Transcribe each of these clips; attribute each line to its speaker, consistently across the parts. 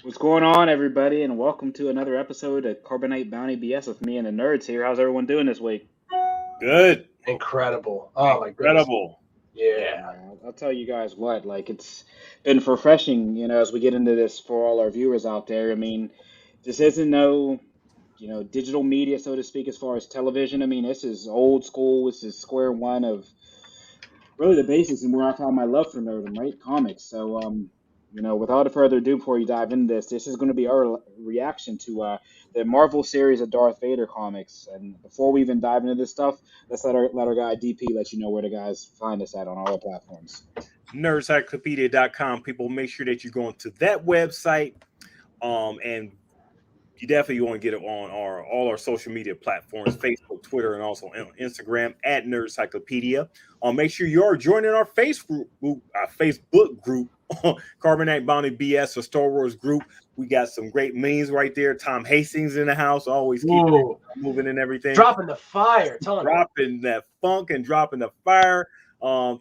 Speaker 1: What's going on, everybody, and welcome to another episode of Carbonite Bounty BS with me and the nerds here. How's everyone doing this week?
Speaker 2: Good.
Speaker 3: Incredible. Oh my goodness.
Speaker 2: Incredible.
Speaker 3: Yeah.
Speaker 1: I'll tell you guys what, like it's been refreshing, as we get into this for all our viewers out there. I mean, this isn't no, digital media, so to speak, as far as television. I mean, this is old school. This is square one of really the basics and where I found my love for nerdom, right? Comics. So, without further ado, before you dive into this is going to be our reaction to the Marvel series of Darth Vader comics. And before we even dive into this stuff, let's let our guy DP let you know where the guys find us at on all our platforms.
Speaker 2: Nerdcyclopedia.com. People, make sure that you're going to that website. And you definitely want to get it on all our social media platforms, Facebook, Twitter, and also on Instagram at Nerdcyclopedia. Make sure you are joining our Facebook group, Carbonite Bounty BS or Star Wars group. We got some great memes right there. Tom Hastings in the house, always keeping moving and everything.
Speaker 3: Dropping the fire,
Speaker 2: dropping that funk and dropping the fire.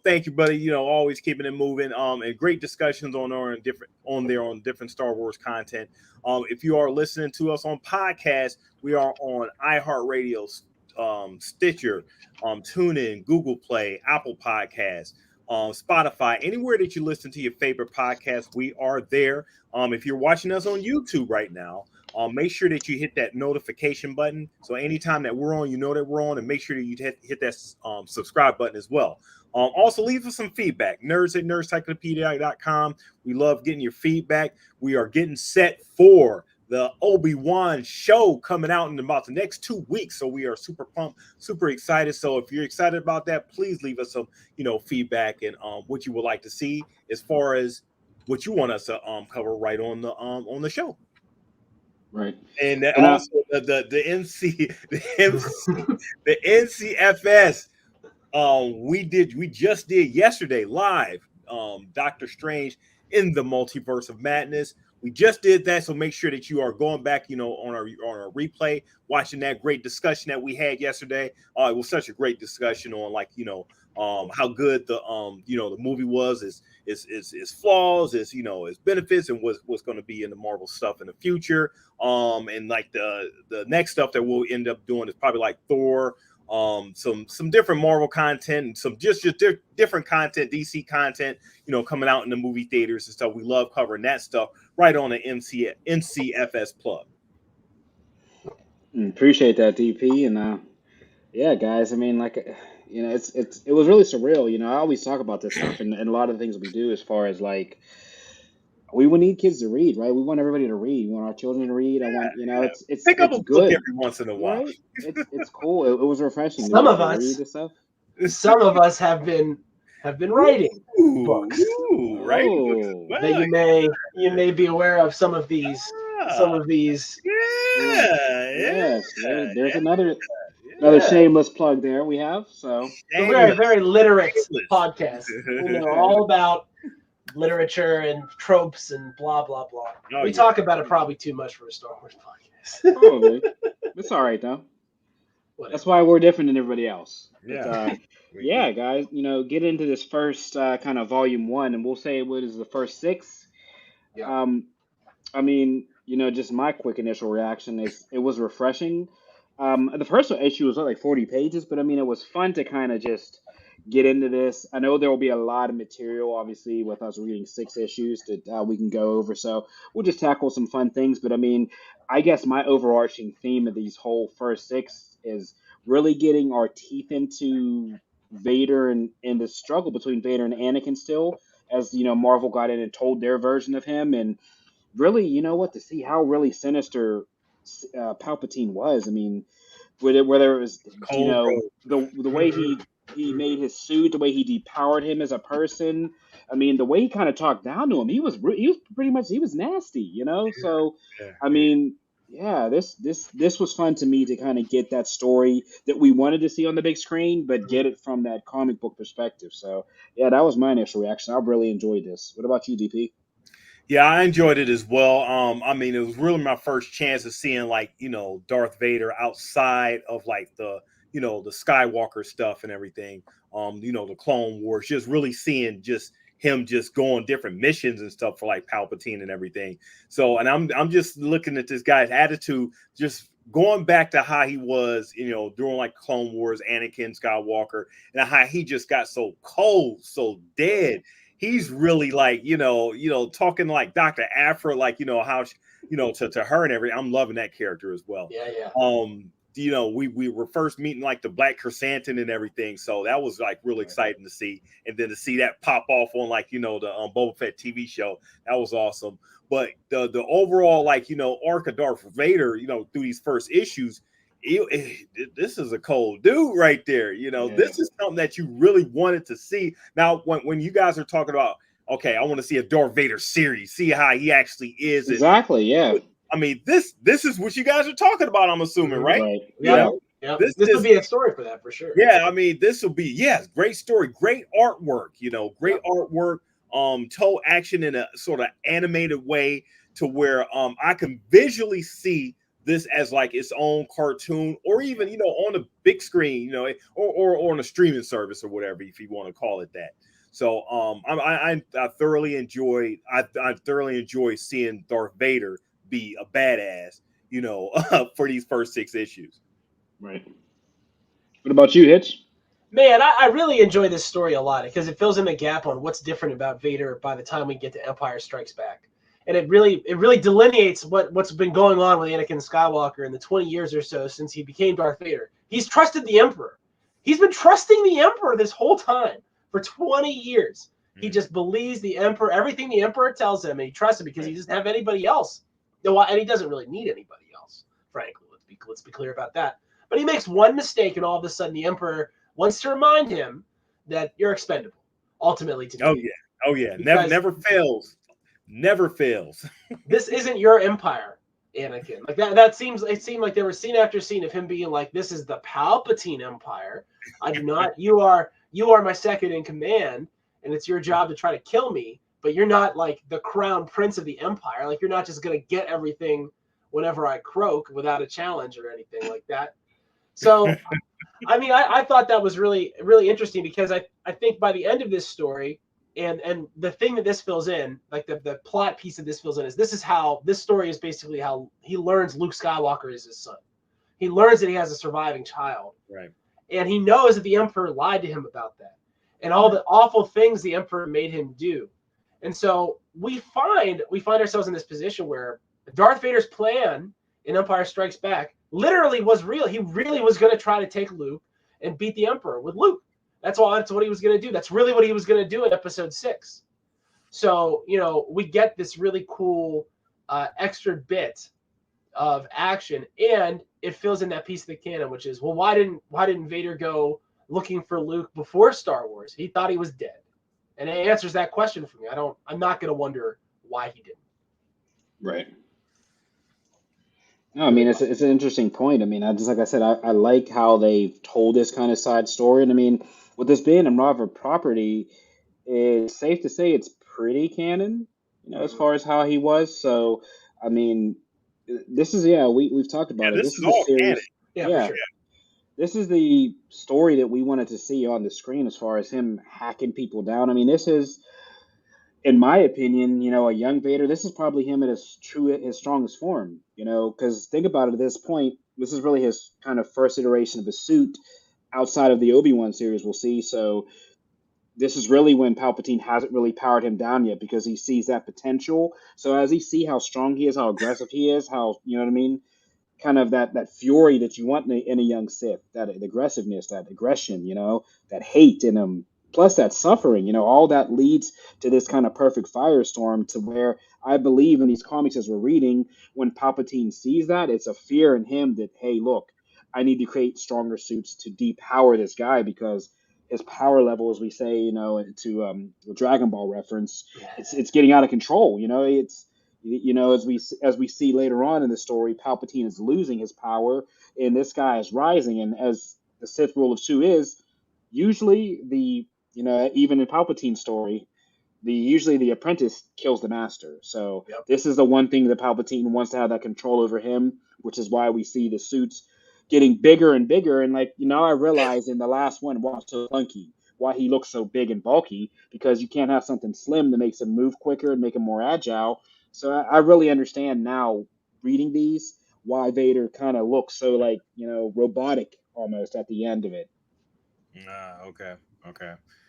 Speaker 2: Thank you, buddy. Always keeping it moving. And great discussions on different Star Wars content. If you are listening to us on podcast, we are on iHeartRadio, Stitcher, TuneIn, Google Play, Apple Podcasts, Spotify, anywhere that you listen to your favorite podcast, we are there. If you're watching us on YouTube right now, make sure that you hit that notification button. So anytime that we're on, you know that we're on, and make sure that you hit that subscribe button as well. Also, leave us some feedback. Nerds at nerdcyclopedia.com. We love getting your feedback. We are getting set for the Obi-Wan show coming out in about the next 2 weeks. So we are super pumped, super excited. So if you're excited about that, please leave us some, feedback and what you would like to see as far as what you want us to cover right on the show.
Speaker 1: Right.
Speaker 2: And also the NCFS. We just did yesterday live Doctor Strange in the Multiverse of Madness. We just did that, so make sure that you are going back, on our replay, watching that great discussion that we had yesterday. It was such a great discussion on how good the movie was, its flaws, its benefits, and what's going to be in the Marvel stuff in the future. And like the next stuff that we'll end up doing is probably like Thor. Some different Marvel content and some just different content, DC content, coming out in the movie theaters and stuff. We love covering that stuff right on the NCFS plug.
Speaker 1: Appreciate that, DP. And yeah, guys, I mean, like, it was really surreal. I always talk about this stuff and a lot of the things we do as far as like, we would need kids to read, right? We want everybody to read. We want our children to read. I want, it's
Speaker 2: pick up a
Speaker 1: good
Speaker 2: book every once in a while.
Speaker 1: Right? It's cool. It was refreshing.
Speaker 3: Some of us have been writing books.
Speaker 2: Right?
Speaker 3: That you may be aware of some of these.
Speaker 1: Yes. There's another shameless plug there we have. So
Speaker 3: a very, very literate podcast. All about literature and tropes and blah blah blah. We talk about it probably too much for a Star Wars podcast.
Speaker 1: Probably. It's all right though. Whatever. That's why we're different than everybody else.
Speaker 2: Yeah.
Speaker 1: Yeah, guys. Get into this first kind of volume 1, and we'll say what is the first 6.
Speaker 3: Yeah.
Speaker 1: I mean, just my quick initial reaction is it was refreshing. The first issue was like 40 pages, but I mean, it was fun to kind of just get into this. I know there will be a lot of material, obviously, with us reading 6 issues that we can go over. So we'll just tackle some fun things. But I mean, I guess my overarching theme of these whole first 6 is really getting our teeth into Vader and the struggle between Vader and Anakin still, as Marvel got in and told their version of him, and really, to see how really sinister Palpatine was. I mean, whether it was the way he made his suit, the way he depowered him as a person. I mean, the way he kind of talked down to him, he was pretty much nasty, So I mean, yeah, this was fun to me to kind of get that story that we wanted to see on the big screen, but get it from that comic book perspective. So yeah, that was my initial reaction. I really enjoyed this. What about you, DP?
Speaker 2: Yeah, I enjoyed it as well. I mean, it was really my first chance of seeing Darth Vader outside of like the Skywalker stuff and everything. The Clone Wars, just really seeing just him just go on different missions and stuff for like Palpatine and everything. So, and I'm just looking at this guy's attitude, just going back to how he was, during like Clone Wars, Anakin Skywalker, and how he just got so cold, so dead. He's really like, talking like Dr. Aphra, like, how, to her and everything. I'm loving that character as well.
Speaker 3: Yeah.
Speaker 2: We were first meeting like the Black Chrysanthemum and everything. So that was like really exciting to see. And then to see that pop off on like, the Boba Fett TV show, that was awesome. But the overall, like, arc of Darth Vader, through these first issues, this is a cold dude right there. This is something that you really wanted to see. Now, when you guys are talking about, okay, I want to see a Darth Vader series, see how he actually is.
Speaker 1: Exactly. Yeah.
Speaker 2: I mean, this is what you guys are talking about, I'm assuming, right?
Speaker 3: Yeah. This would be a story for that for sure.
Speaker 2: Yeah, I mean, this will be, great story, great artwork, great artwork, told action in a sort of animated way to where I can visually see this as like its own cartoon, or even, on a big screen, or on a streaming service or whatever, if you want to call it that. So I thoroughly enjoy seeing Darth Vader be a badass, for these first 6 issues.
Speaker 1: Right. What about you, Hitch?
Speaker 3: Man, I really enjoy this story a lot because it fills in the gap on what's different about Vader by the time we get to Empire Strikes Back. And it really delineates what's been going on with Anakin Skywalker in the 20 years or so since he became Darth Vader. He's trusted the Emperor. He's been trusting the Emperor this whole time for 20 years. He just believes the Emperor, everything the Emperor tells him, and he trusts him because he doesn't have anybody else. And he doesn't really need anybody else, frankly. Let's be clear about that. But he makes one mistake, and all of a sudden the Emperor wants to remind him that you're expendable, ultimately.
Speaker 2: Oh yeah. Never fails. Never fails. This
Speaker 3: isn't your empire, Anakin. Like that seemed like there was scene after scene of him being like, this is the Palpatine Empire. I do not, you are my second in command, and it's your job to try to kill me, but you're not like the crown prince of the empire. Like, you're not just going to get everything whenever I croak without a challenge or anything like that. So, I mean, I thought that was really, really interesting because I think by the end of this story, and the thing that this fills in, like the plot piece that this fills in, is this story is basically how he learns Luke Skywalker is his son. He learns that he has a surviving child.
Speaker 2: Right.
Speaker 3: And he knows that the Emperor lied to him about that and all the awful things the Emperor made him do. And so we find ourselves in this position where Darth Vader's plan in Empire Strikes Back literally was real. He really was going to try to take Luke and beat the Emperor with Luke. That's what he was going to do. That's really what he was going to do in episode 6. So, we get this really cool extra bit of action, and it fills in that piece of the canon, which is, well, why didn't Vader go looking for Luke before Star Wars? He thought he was dead. And it answers that question for me. I'm not going to wonder why he didn't.
Speaker 1: Right. No, I mean, it's an interesting point. I mean, like I said, I like how they've told this kind of side story. And I mean, with this being a Marvel property, it's safe to say it's pretty canon, as far as how he was. So, I mean, this is, we've talked about it.
Speaker 2: This is all canon.
Speaker 3: Yeah, for sure.
Speaker 1: This is the story that we wanted to see on the screen as far as him hacking people down. I mean, this is, in my opinion, a young Vader. This is probably him at his strongest form, because think about it at this point, this is really his kind of first iteration of a suit outside of the Obi-Wan series we'll see. So this is really when Palpatine hasn't really powered him down yet because he sees that potential. So as he see how strong he is, how aggressive he is, how, kind of that fury that you want in a young Sith, that aggressiveness, that aggression, that hate in him, plus that suffering, all that leads to this kind of perfect firestorm to where I believe in these comics as we're reading, when Palpatine sees that, it's a fear in him that, hey, look, I need to create stronger suits to depower this guy because his power level, as we say, to the Dragon Ball reference, it's getting out of control. It's, as we see later on in the story, Palpatine is losing his power and this guy is rising. And as the Sith rule of Shu is, usually even in Palpatine's story, usually the apprentice kills the master. So This is the one thing that Palpatine wants to have that control over him, which is why we see the suits getting bigger and bigger. And I realized in the last one, wow, so funky. why he looks so big and bulky, because you can't have something slim that makes him move quicker and make him more agile. So I really understand now reading these why Vader kind of looks so like, robotic almost at the end of it.
Speaker 2: Okay.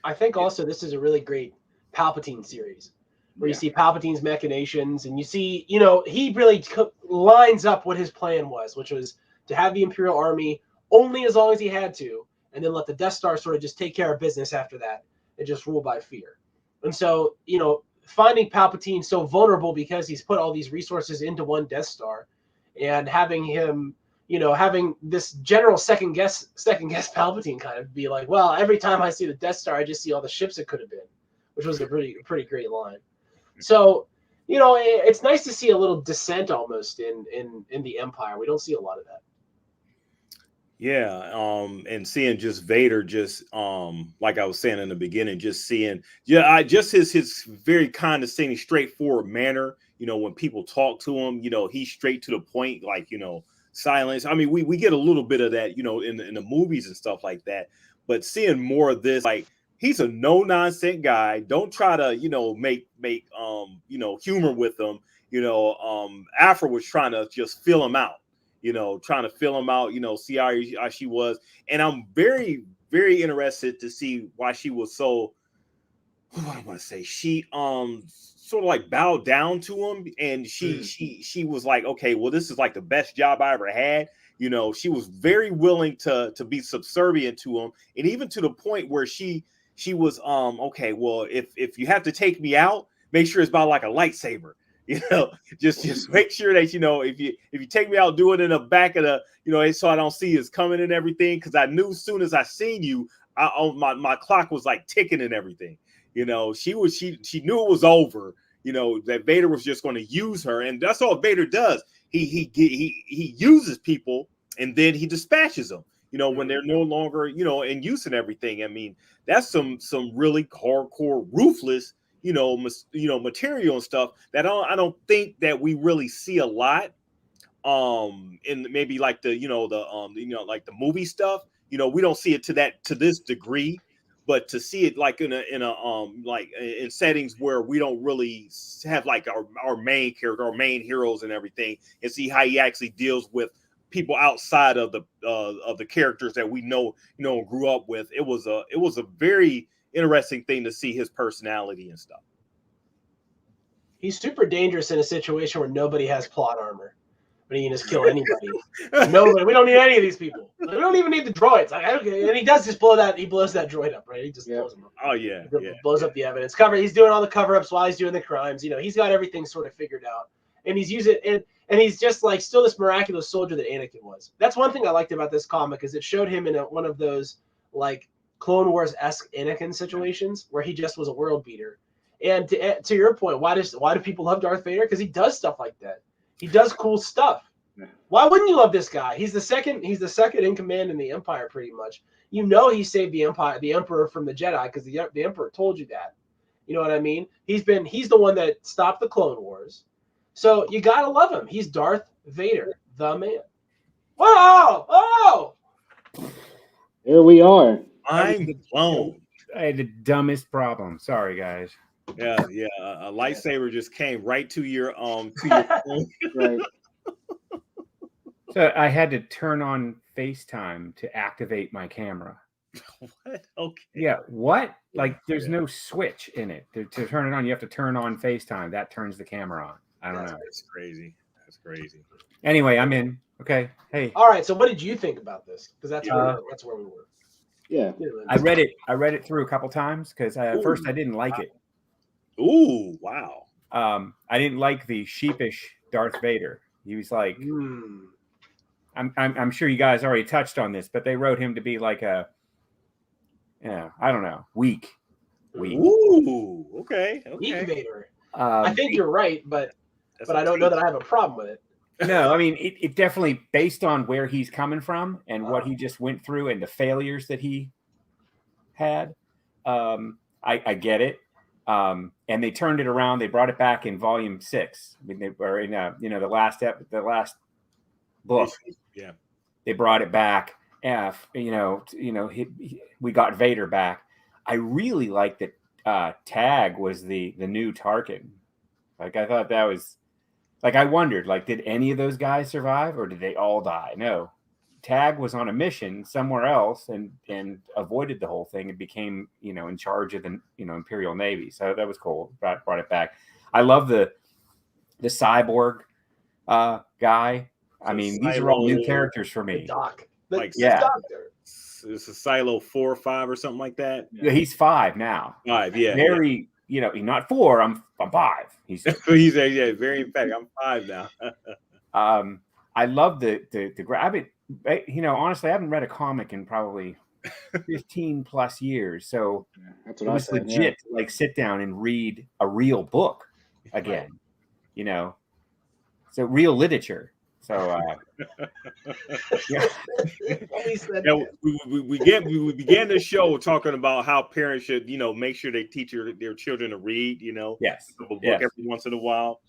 Speaker 3: I think
Speaker 2: Yeah.
Speaker 3: also this is a really great Palpatine series where you
Speaker 1: Yeah.
Speaker 3: see Palpatine's machinations and you see, he really lines up what his plan was, which was to have the Imperial Army only as long as he had to, and then let the Death Star sort of just take care of business after that and just rule by fear. And so, finding Palpatine so vulnerable because he's put all these resources into one Death Star and having him having this general second guess Palpatine kind of be like, well, every time I see the Death Star, I just see all the ships it could have been, which was a pretty great line. So, it's nice to see a little dissent almost in the Empire. We don't see a lot of that.
Speaker 2: Yeah, and seeing just Vader, just like I was saying in the beginning, just seeing, just his very condescending, straightforward manner. When people talk to him, he's straight to the point, like silence. I mean, we get a little bit of that, in the movies and stuff like that. But seeing more of this, like he's a no nonsense guy. Don't try to make humor with him. Afro was trying to just fill him out. Trying to fill him out, see how she was. And I'm very, very interested to see why she was so, what am I say? She sort of like bowed down to him, and she was like, okay, well, this is like the best job I ever had. She was very willing to be subservient to him, and even to the point where she was okay, well, if you have to take me out, make sure it's about like a lightsaber. Just make sure that if you take me out, do it in the back of the so I don't see us coming and everything, because I knew as soon as I seen you, my clock was like ticking and everything. She knew it was over. That Vader was just going to use her, and that's all Vader does. He uses people and then he dispatches them. When they're no longer in use and everything. I mean, that's some really hardcore, ruthless material and stuff that I don't think that we really see a lot in maybe like the like the movie stuff. We don't see it to this degree, but to see it like in a like in settings where we don't really have like our main character, our main heroes and everything, and see how he actually deals with people outside of the characters that we know and grew up with. It was a very interesting thing to see his personality and stuff.
Speaker 3: He's super dangerous in a situation where nobody has plot armor. But he can just kill anybody. Nobody. We don't need any of these people. We don't even need the droids. And he does just blow that. He blows that droid up, right? He just blows him up.
Speaker 2: Oh yeah.
Speaker 3: Blows up the evidence. He's doing all the cover-ups while he's doing the crimes. He's got everything sort of figured out, and he's using it. And he's just like still this miraculous soldier that Anakin was. That's one thing I liked about this comic, is it showed him in one of those like Clone Wars-esque Anakin situations where he just was a world beater. And to your point, why do people love Darth Vader? Because he does stuff like that. He does cool stuff. Why wouldn't you love this guy? He's the second in command in the Empire, pretty much. He saved the Emperor from the Jedi, because the Emperor told you that. You know what I mean? He's the one that stopped the Clone Wars. So you gotta love him. He's Darth Vader, the man. Whoa! Oh!
Speaker 1: Here we are.
Speaker 2: I'm blown.
Speaker 4: I had the dumbest problem. Sorry, guys.
Speaker 2: Yeah. A lightsaber just came right to your
Speaker 1: Right.
Speaker 4: So I had to turn on FaceTime to activate my camera.
Speaker 2: What? Okay.
Speaker 4: Yeah. What? Like, there's no switch in it to turn it on. You have to turn on FaceTime. That turns the camera on. I don't know.
Speaker 2: That's crazy.
Speaker 4: Anyway, I'm in. Okay. Hey.
Speaker 3: All right. So what did you think about this? Because that's where we were.
Speaker 1: Yeah.
Speaker 4: I read it through a couple times, because at first I didn't like it.
Speaker 2: Ooh, wow.
Speaker 4: I didn't like the sheepish Darth Vader. He was like, I'm sure you guys already touched on this, but they wrote him to be like I don't know, weak.
Speaker 2: Ooh, okay.
Speaker 3: Weak Vader. I think you're right, but I don't know that I have a problem with it.
Speaker 4: No, I mean, it definitely, based on where he's coming from and what he just went through and the failures that he had, I get it. And they turned it around. They brought it back in volume 6. I mean, they were in the last book.
Speaker 2: Yeah,
Speaker 4: they brought it back. We got Vader back. I really like that Tag was the new Tarkin. Like, I thought that was, like, I wondered, like, did any of those guys survive or did they all die? No. Tag was on a mission somewhere else and avoided the whole thing and became, in charge of the, Imperial Navy. So that was cool. Brought it back. I love the cyborg guy. I mean, these are all new characters for me.
Speaker 3: The Doc.
Speaker 2: The Doctor. It's a Silo 4 or 5 or something like that.
Speaker 4: Yeah, he's 5 now.
Speaker 2: 5, yeah.
Speaker 4: Very, he's not 4. I'm 5. He's
Speaker 2: very emphatic. I'm 5 now.
Speaker 4: I love the grab it. Honestly, I haven't read a comic in probably 15 plus years. So
Speaker 1: that's
Speaker 4: it was legit to like sit down and read a real book again, so real literature. So
Speaker 2: we began the show talking about how parents should, make sure they teach their children to read,
Speaker 4: yes,
Speaker 2: a book every once in a while.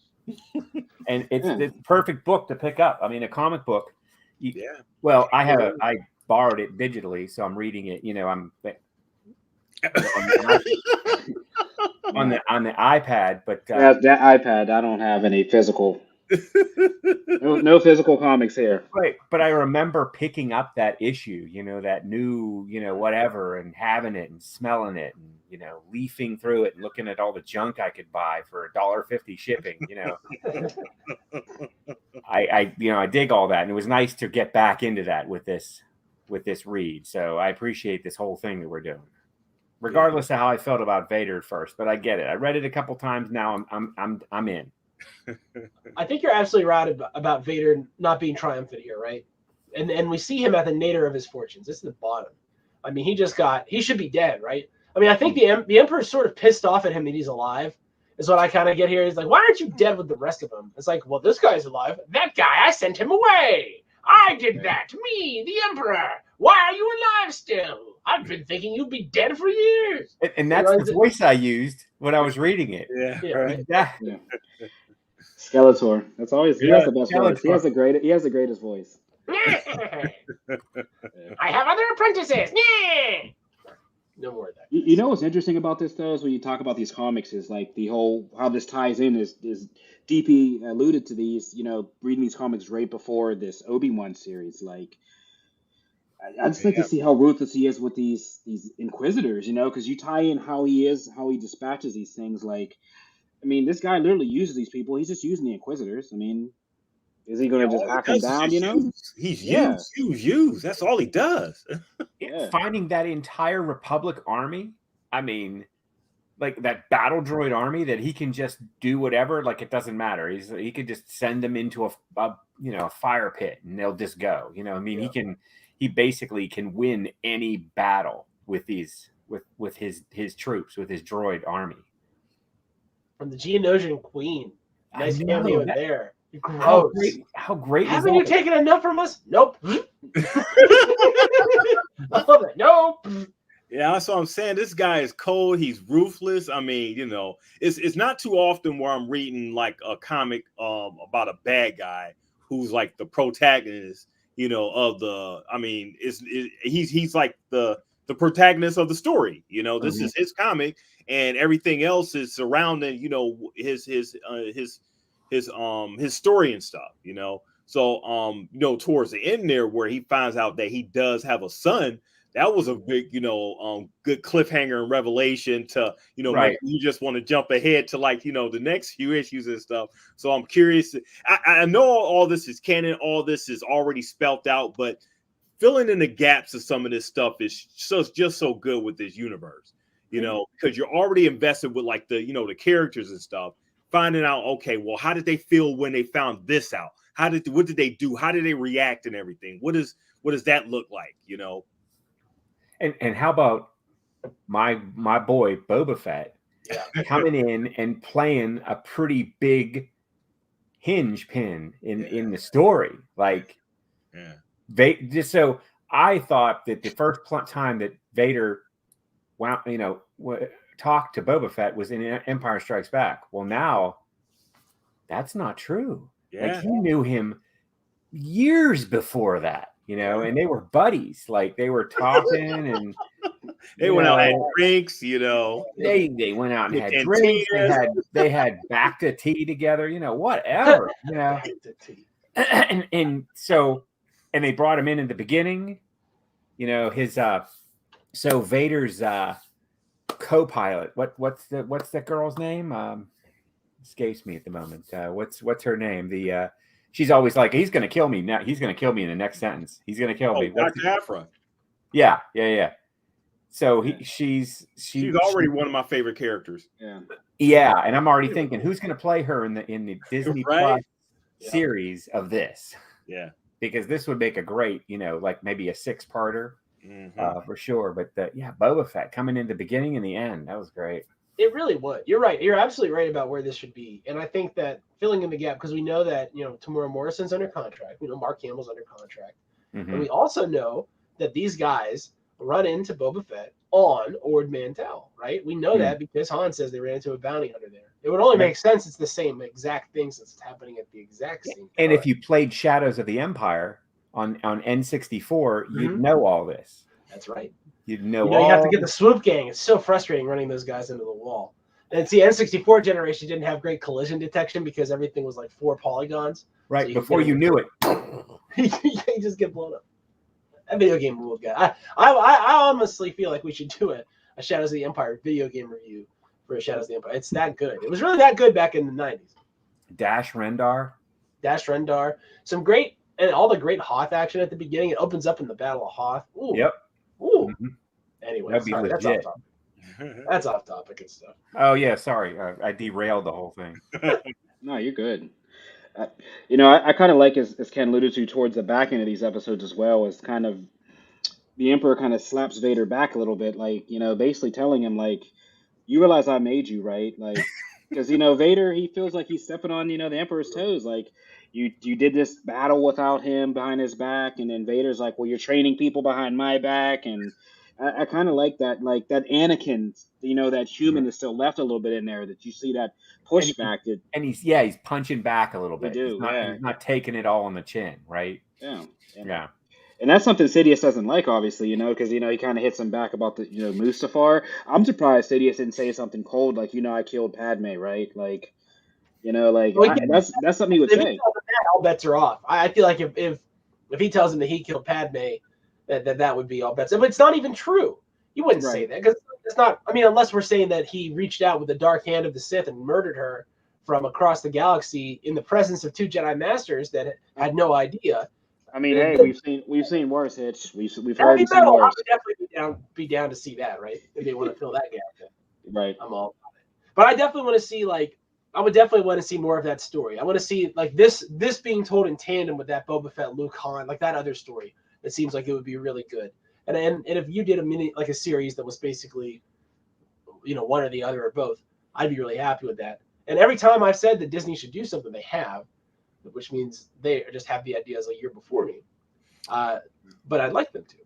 Speaker 4: And it's the perfect book to pick up. I mean, a comic book. Well, I borrowed it digitally, so I'm reading it. I'm on the iPad, but
Speaker 1: that iPad, I don't have any physical. No physical comics here.
Speaker 4: Right, but I remember picking up that issue, that new, whatever, and having it and smelling it, and leafing through it and looking at all the junk I could buy for $1.50 shipping. I dig all that, and it was nice to get back into that with this read. So I appreciate this whole thing that we're doing, regardless of how I felt about Vader at first. But I get it. I read it a couple times now. I'm in.
Speaker 3: I think you're absolutely right about Vader not being triumphant here, right? And we see him at the nadir of his fortunes. This is the bottom. I mean, he should be dead, right? I mean, I think the Emperor's sort of pissed off at him that he's alive, is what I kind of get here. He's like, why aren't you dead with the rest of them? It's like, well, this guy's alive. That guy, I sent him away. I did that. Me, the Emperor. Why are you alive still? I've been thinking you'd be dead for years.
Speaker 4: And that's the voice I used when I was reading it.
Speaker 3: Yeah.
Speaker 1: Skeletor. That's always he has the best voice. He has the greatest voice.
Speaker 3: I have other apprentices. No more of that.
Speaker 1: You know what's interesting about this though is when you talk about these comics is like the whole how this ties in is DP alluded to these, reading these comics right before this Obi-Wan series. Like I just like to see how ruthless he is with these Inquisitors, because you tie in how he dispatches these things. Like, I mean, this guy literally uses these people. He's just using the Inquisitors. I mean, is he going to just hack them down?
Speaker 2: He's used. That's all he does.
Speaker 4: Finding that entire Republic army. I mean, like that battle droid army that he can just do whatever. Like it doesn't matter. He could just send them into a fire pit and they'll just go. I mean, he basically can win any battle with with his troops, with his droid army.
Speaker 3: From the Geonosian Queen. Nice family over there.
Speaker 4: Gross. How great
Speaker 3: Haven't you taken enough from us? Nope. I love it. Nope.
Speaker 2: Yeah, that's what I'm saying. This guy is cold. He's ruthless. I mean, it's not too often where I'm reading like a comic about a bad guy who's like the protagonist, of the. I mean, he's like the protagonist of the story. This is his comic, and everything else is surrounding, his story and stuff. So towards the end there, where he finds out that he does have a son. That was a big, good cliffhanger and revelation to,
Speaker 4: right.
Speaker 2: Make you just want to jump ahead to like, the next few issues and stuff. So I'm curious. I know all this is canon. All this is already spelt out, but filling in the gaps of some of this stuff is just so good with this universe, because you're already invested with like the, the characters and stuff, finding out, okay, well, how did they feel when they found this out? What did they do? How did they react and everything? What does that look like?
Speaker 4: And how about my boy Boba Fett coming in and playing a pretty big hinge pin in the story? Like, just so I thought that the first time that Vader, talked to Boba Fett was in Empire Strikes Back. Well, now that's not true.
Speaker 2: Yeah.
Speaker 4: Like he knew him years before that. and they were buddies. Like they were talking and
Speaker 2: they went out and had drinks,
Speaker 4: They went out and
Speaker 2: The
Speaker 4: had drinks. They had back to tea together, whatever, and so they brought him in the beginning, his so Vader's co-pilot. What's that girl's name? Escapes me at the moment. What's her name? She's always like, he's gonna kill me now. He's gonna kill me in the next sentence. He's gonna kill me.
Speaker 2: Dr. Afra.
Speaker 4: Yeah. So she's
Speaker 2: already one of my favorite characters.
Speaker 4: Yeah, and I'm already thinking who's gonna play her in the Disney Plus series of this.
Speaker 2: Yeah,
Speaker 4: because this would make a great, like maybe a 6-parter. For sure. But Boba Fett coming in the beginning and the end, that was great.
Speaker 3: It really would. You're right. You're absolutely right about where this should be. And I think that filling in the gap, because we know that, Tamora Morrison's under contract. Mark Hamill's under contract. Mm-hmm. And we also know that these guys run into Boba Fett on Ord Mantell, right? We know that because Han says they ran into a bounty hunter there. It would only make sense it's the same exact thing since it's happening at the exact same time.
Speaker 4: And if you played Shadows of the Empire on N64, you'd know all this.
Speaker 3: That's right.
Speaker 4: You'd know
Speaker 3: you have to get the swoop gang. It's so frustrating running those guys into the wall. And see, N64 generation didn't have great collision detection because everything was like 4 polygons.
Speaker 4: Right, so before you knew it.
Speaker 3: You just get blown up. That video game ruled, guy. I honestly feel like we should do a Shadows of the Empire video game review for Shadows of the Empire. It's that good. It was really that good back in the 90s.
Speaker 4: Dash Rendar.
Speaker 3: Some great, and all the great Hoth action at the beginning. It opens up in the Battle of Hoth. Ooh.
Speaker 4: Yep.
Speaker 3: Ooh. Anyway, that's off topic. That's off topic and stuff.
Speaker 4: Oh, yeah. Sorry. I derailed the whole thing.
Speaker 1: No, you're good. I kind of like, as Ken alluded to towards the back end of these episodes as well, is kind of the Emperor kind of slaps Vader back a little bit, like, basically telling him, like, you realize I made you, right? Like, because, Vader, he feels like he's stepping on, the Emperor's toes. Like, you did this battle without him behind his back, and then Vader's like, well, you're training people behind my back, and I kind of like that Anakin, that human is still left a little bit in there, that you see that pushback.
Speaker 4: And he's punching back a little bit. He's not taking it all on the chin, right?
Speaker 1: Yeah.
Speaker 4: And
Speaker 1: that's something Sidious doesn't like, obviously, because, he kind of hits him back about the, Mustafar. I'm surprised Sidious didn't say something cold like, I killed Padme, right? Like, that's something he would say.
Speaker 3: All bets are off. I feel like if he tells him that he killed Padme, that would be all bets. But it's not even true. You wouldn't say that because it's not. I mean, unless we're saying that he reached out with the dark hand of the Sith and murdered her from across the galaxy in the presence of 2 Jedi Masters that had no idea.
Speaker 1: I mean, hey, we've seen worse, Hitch. We've heard seen worse.
Speaker 3: I would definitely be down to see that, right? If they want to fill that gap,
Speaker 1: right?
Speaker 3: I'm all about it. But I definitely want to see I would definitely want to see more of that story. I want to see this being told in tandem with that Boba Fett, Luke, Han, like that other story. It seems like it would be really good. And if you did a series that was basically, one or the other or both, I'd be really happy with that. And every time I've said that Disney should do something, they have, which means they just have the ideas a year before me. But I'd like them to.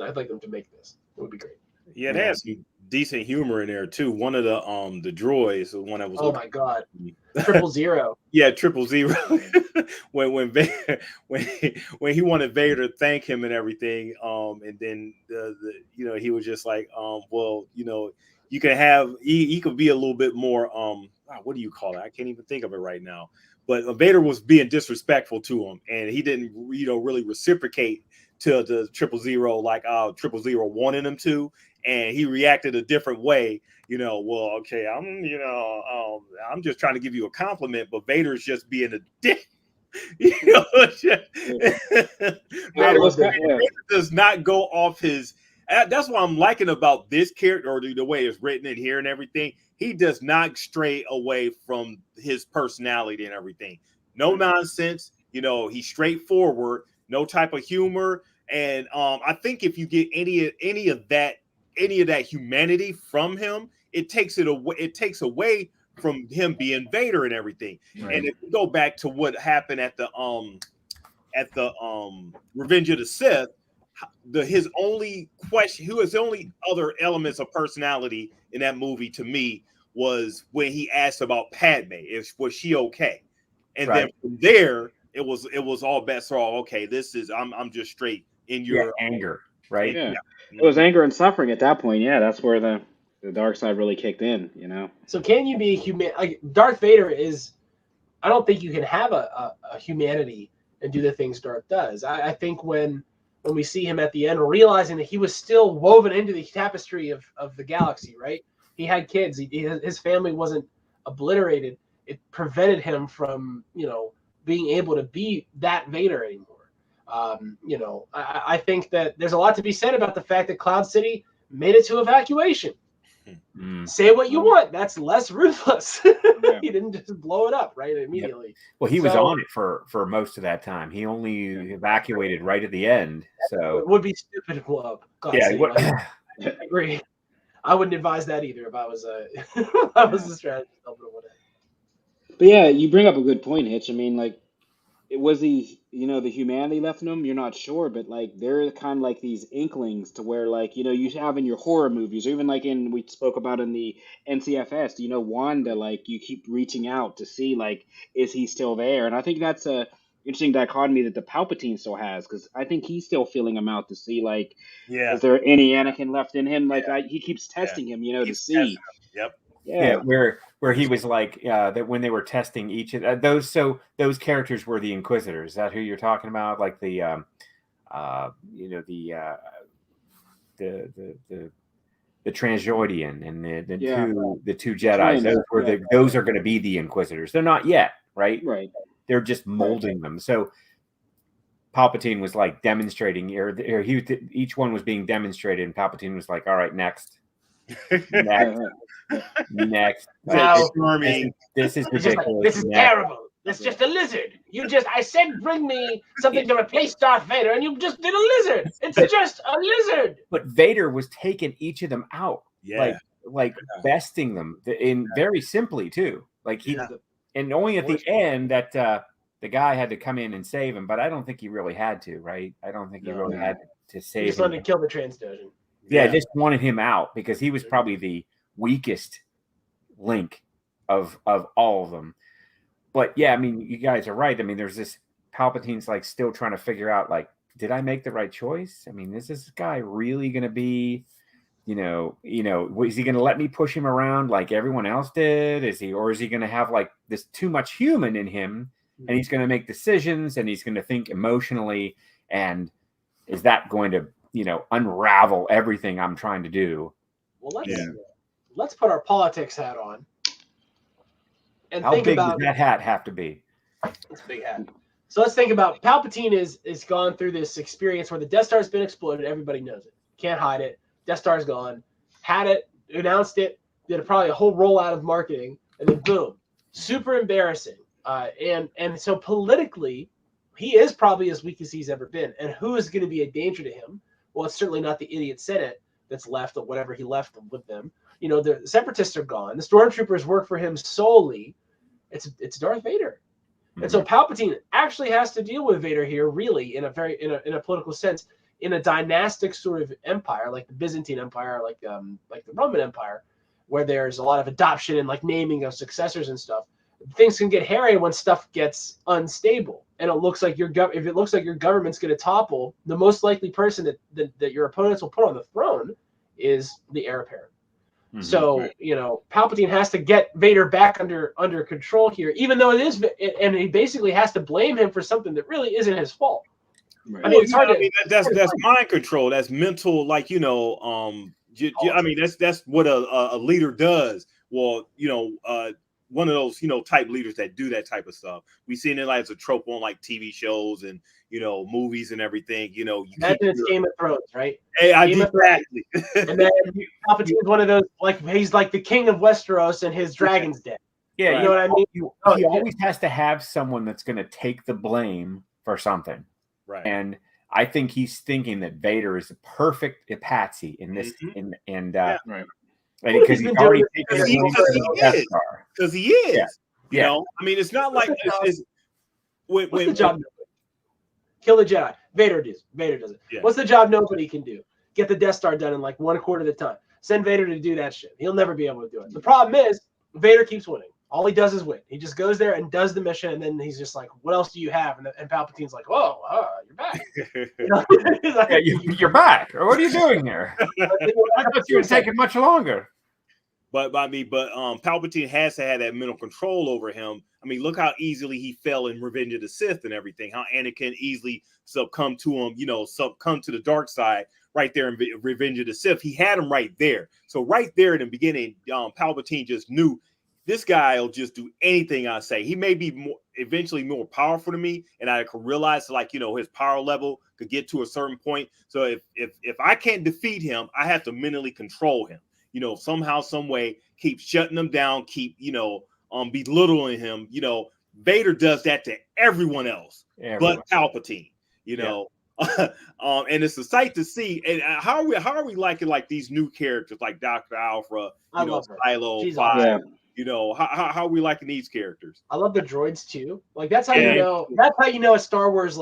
Speaker 3: I'd like them to make this. It would be great.
Speaker 2: Yeah, they have some decent humor in there too. One of the droids, the one that was.
Speaker 3: Oh my god, 000.
Speaker 2: Yeah, 000. when he wanted Vader to thank him and everything, and then he was just like, well, you can have he could be a little bit more what do you call it? I can't even think of it right now. But Vader was being disrespectful to him, and he didn't really reciprocate to the 000 like 000 wanted him to. And he reacted a different way, well, okay, I'm just trying to give you a compliment, but Vader's just being a dick. Vader does not go off his. That's what I'm liking about this character, or the way it's written in here and everything. He does not stray away from his personality and everything. No nonsense. He's straightforward, no type of humor. And I think if you get any of that humanity from him, it takes away from him being Vader and everything. Right. And if you go back to what happened at the Revenge of the Sith, his only other elements of personality in that movie to me was when he asked about Padme, was she okay? And then from there, it was all bets are all okay. This is I'm just straight in your
Speaker 4: anger, right?
Speaker 1: Yeah. It was anger and suffering at that point. Yeah, that's where the dark side really kicked in, you know?
Speaker 3: So can you be human? Like Darth Vader is, I don't think you can have a humanity and do the things Darth does. I think when we see him at the end, realizing that he was still woven into the tapestry of the galaxy, right? He had kids. His family wasn't obliterated. It prevented him from, being able to be that Vader anymore. I think that there's a lot to be said about the fact that Cloud City made it to evacuation. Say what you want. That's less ruthless.
Speaker 1: Yeah.
Speaker 3: He didn't just blow it up right immediately.
Speaker 4: Yep. Well, he was on it for most of that time. He only evacuated right at the end. So
Speaker 3: it would be stupid to blow up. I agree. I wouldn't advise that either if I was the strategist.
Speaker 1: But yeah, you bring up a good point, Hitch. I mean, like, it was the humanity left in them. You're not sure, but like they're kind of like these inklings to where like you have in your horror movies, or even like we spoke about in the NCFS. Wanda, like you keep reaching out to see like is he still there, and I think that's a interesting dichotomy that the Palpatine still has, because I think he's still feeling him out to see like is there any Anakin left in him? Like he keeps testing him, to see.
Speaker 2: Yep.
Speaker 1: Yeah,
Speaker 4: where he was like that when they were testing each of those. So those characters were the Inquisitors. Is that who you're talking about? Like the Transjoidian and the two Jedi. Those are going to be the Inquisitors. They're not yet, right?
Speaker 1: Right.
Speaker 4: They're just molding them. So Palpatine was like demonstrating, or each one was being demonstrated, and Palpatine was like, "All right, next." Next.
Speaker 3: Now,
Speaker 4: this is ridiculous.
Speaker 3: This is terrible. This is just a lizard. I said bring me something to replace Darth Vader, and you just did a lizard. It's just a lizard.
Speaker 4: But Vader was taking each of them out, like besting them very simply too. Like and only at the end that the guy had to come in and save him. But I don't think he really had to, right? I don't think he really had to save him.
Speaker 3: He just wanted to kill the Transdojan.
Speaker 4: Yeah, just wanted him out because he was probably the weakest link of all of them. But yeah, I mean, you guys are right. I mean, there's this Palpatine's like still trying to figure out like, did I make the right choice? I mean, is this guy really going to be, is he going to let me push him around like everyone else did? Or is he going to have like this too much human in him, and he's going to make decisions and he's going to think emotionally, and is that going to unravel everything I'm trying to do?
Speaker 3: Well, let's put our politics hat on and
Speaker 4: how
Speaker 3: think
Speaker 4: big
Speaker 3: about
Speaker 4: does that hat have to be?
Speaker 3: It's a big hat. So let's think about Palpatine is gone through this experience where the Death Star's been exploded. Everybody knows it. Can't hide it. Death Star's gone. Had it, announced it, did probably a whole rollout of marketing, and then boom, super embarrassing. And so politically, he is probably as weak as he's ever been. And who is going to be a danger to him? Well, it's certainly not the idiot Senate that's left or whatever he left with them. The Separatists are gone. The Stormtroopers work for him solely. It's Darth Vader. And so Palpatine actually has to deal with Vader here, really, in a political sense, in a dynastic sort of empire, like the Byzantine Empire, like the Roman Empire, where there's a lot of adoption and like naming of successors and stuff. Things can get hairy when stuff gets unstable, and it looks like if it looks like your government's going to topple, the most likely person that your opponents will put on the throne is the heir apparent. Mm-hmm. So Palpatine has to get Vader back under control here, even though it is, and he basically has to blame him for something that really isn't his fault.
Speaker 1: Right.
Speaker 3: I mean, it's hard to.
Speaker 2: That's mind control. That's mental. Like I mean, that's what a leader does. Well, one of those, type leaders that do that type of stuff. We've seen it like as a trope on like TV shows and, movies and everything,
Speaker 3: Imagine it's Game of Thrones, right?
Speaker 2: Hey, exactly.
Speaker 3: And then Palpatine's one of those, like, he's like the king of Westeros and his dragon's dead.
Speaker 4: Yeah.
Speaker 3: You know what I mean?
Speaker 4: He always has to have someone that's going to take the blame for something.
Speaker 2: Right.
Speaker 4: And I think he's thinking that Vader is a perfect patsy in this,
Speaker 1: right.
Speaker 4: And because he's already taken the Death Star.
Speaker 2: Because he is.
Speaker 4: Yeah.
Speaker 2: I mean, it's not like
Speaker 3: what's the job? Kill the Jedi. Vader does it. Yeah. What's the job nobody can do? Get the Death Star done in like 1/4 of the time. Send Vader to do that shit. He'll never be able to do it. The problem is Vader keeps winning All he does is win. He just goes there and does the mission, and then he's just like, "What else do you have?" And Palpatine's like, "Whoa, you're back." You know? He's like,
Speaker 4: Yeah, you're back. What are you doing here? I thought you were taking much longer.
Speaker 2: But Palpatine has to have that mental control over him. I mean, look how easily he fell in Revenge of the Sith and everything. How Anakin easily succumb to him, succumb to the dark side right there in Revenge of the Sith. He had him right there. So right there in the beginning, Palpatine just knew this guy will just do anything I say. He may be eventually more powerful than me, and I could realize his power level could get to a certain point. So if I can't defeat him, I have to mentally control him. Somehow, some way, keep shutting him down, keep, belittling him. Vader does that to everyone else, but Palpatine, and it's a sight to see. And how are we liking like these new characters like Dr. Alpha, Silo, Five, how are we liking these characters?
Speaker 3: I love the droids too. Like that's how you know a Star Wars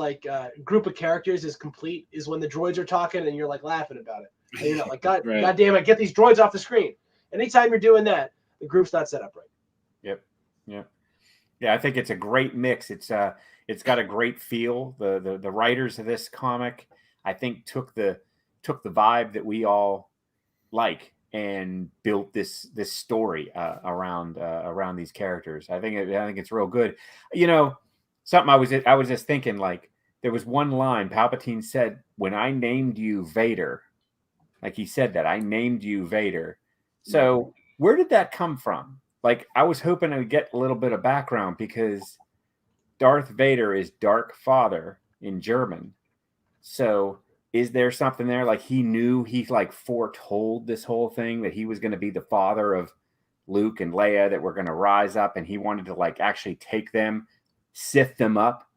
Speaker 3: group of characters is complete is when the droids are talking and you're like laughing about it. And God damn it, get these droids off the screen. Anytime you're doing that, the group's not set up right.
Speaker 4: Yep. Yeah, I think it's a great mix. It's got a great feel. The writers of this comic, I think, took the vibe that we all like and built this story around these characters. I think it's real good. Something I was just thinking, like, there was one line Palpatine said, "When I named you Vader," like he said that, "I named you Vader." So where did that come from? Like, I was hoping to get a little bit of background because Darth Vader is Dark Father in German. So is there something there? Like he knew, he like foretold this whole thing that he was going to be the father of Luke and Leia, that were going to rise up, and he wanted to like actually take them, sift them up,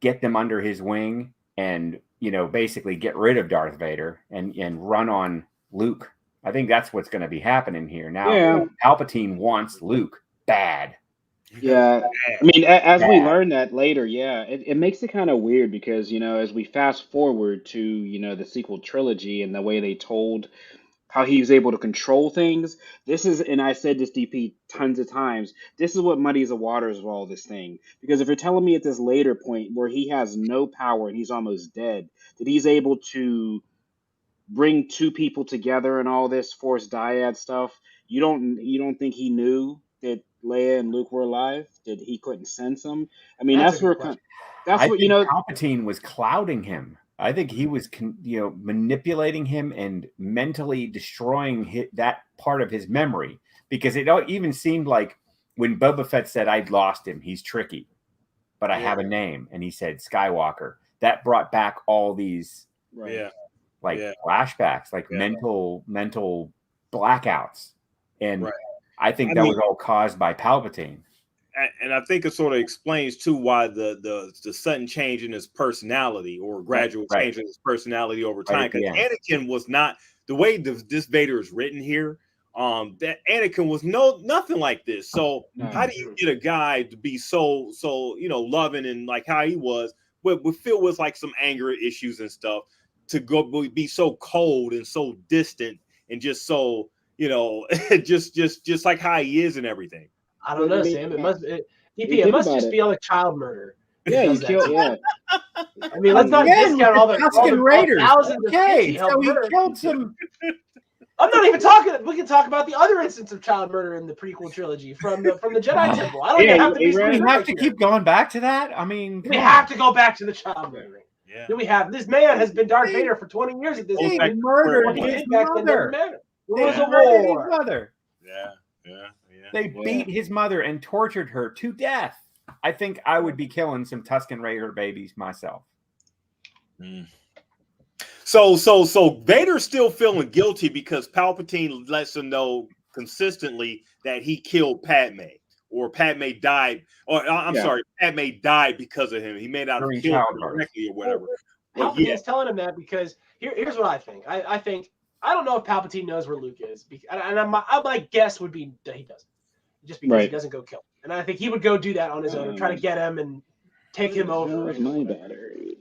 Speaker 4: get them under his wing, and basically get rid of Darth Vader and run on Luke. I think that's what's going to be happening here now.
Speaker 1: Yeah.
Speaker 4: Palpatine wants Luke bad.
Speaker 1: Yeah, I mean, as we learn that later, it makes it kind of weird because, as we fast forward to, the sequel trilogy and the way they told how he was able to control things, and I said this, DP, tons of times, this is what muddies the waters of all this thing. Because if you're telling me at this later point where he has no power and he's almost dead, that he's able to bring two people together and all this Force dyad stuff, you don't think he knew that Leia and Luke were alive? That he couldn't sense them? I mean, that's where
Speaker 4: Palpatine was clouding him. I think he was manipulating him and mentally destroying that part of his memory, because it even seemed like when Boba Fett said, "I'd lost him, he's tricky, but I have a name," and he said Skywalker, that brought back all these flashbacks, like mental blackouts. And I think that was all caused by Palpatine.
Speaker 2: And I think it sort of explains too why the sudden change in his personality, or gradual change in his personality over time. Because Anakin was not the way this Vader is written here. That Anakin was nothing like this. So how do you get a guy to be so loving and like how he was, but filled with like some anger issues and stuff, to go be so cold and so distant and just so just like how he is and everything.
Speaker 3: I don't know, Sam. It must just be all the child murder.
Speaker 1: Yeah, you killed. Yeah.
Speaker 3: I mean, let's not discount all the
Speaker 4: Tusken Raiders.
Speaker 3: Thousands of kids
Speaker 4: He killed some.
Speaker 3: I'm not even talking. We can talk about the other instance of child murder in the prequel trilogy from the Jedi Temple. I don't even have to be.
Speaker 4: We have to keep going back to that. I mean,
Speaker 3: we have to go back to the child murdering. Yeah. Then we have this man has been Darth Vader for 20 years at this point.
Speaker 4: He murdered his mother.
Speaker 3: It was a war.
Speaker 4: His mother.
Speaker 2: Yeah.
Speaker 4: They beat his mother and tortured her to death. I think I would be killing some Tusken Raider babies myself.
Speaker 2: So Vader's still feeling guilty because Palpatine lets him know consistently that he killed Padme, or Padme died, or sorry, Padme died because of him. He may not have killed her directly or whatever.
Speaker 3: Palpatine's telling him that because here's what I think. I think, I don't know if Palpatine knows where Luke is, and my guess would be that he doesn't, just because he doesn't go kill him. And I think he would go do that on his own and try to get him and take him over.
Speaker 1: Where's my battery?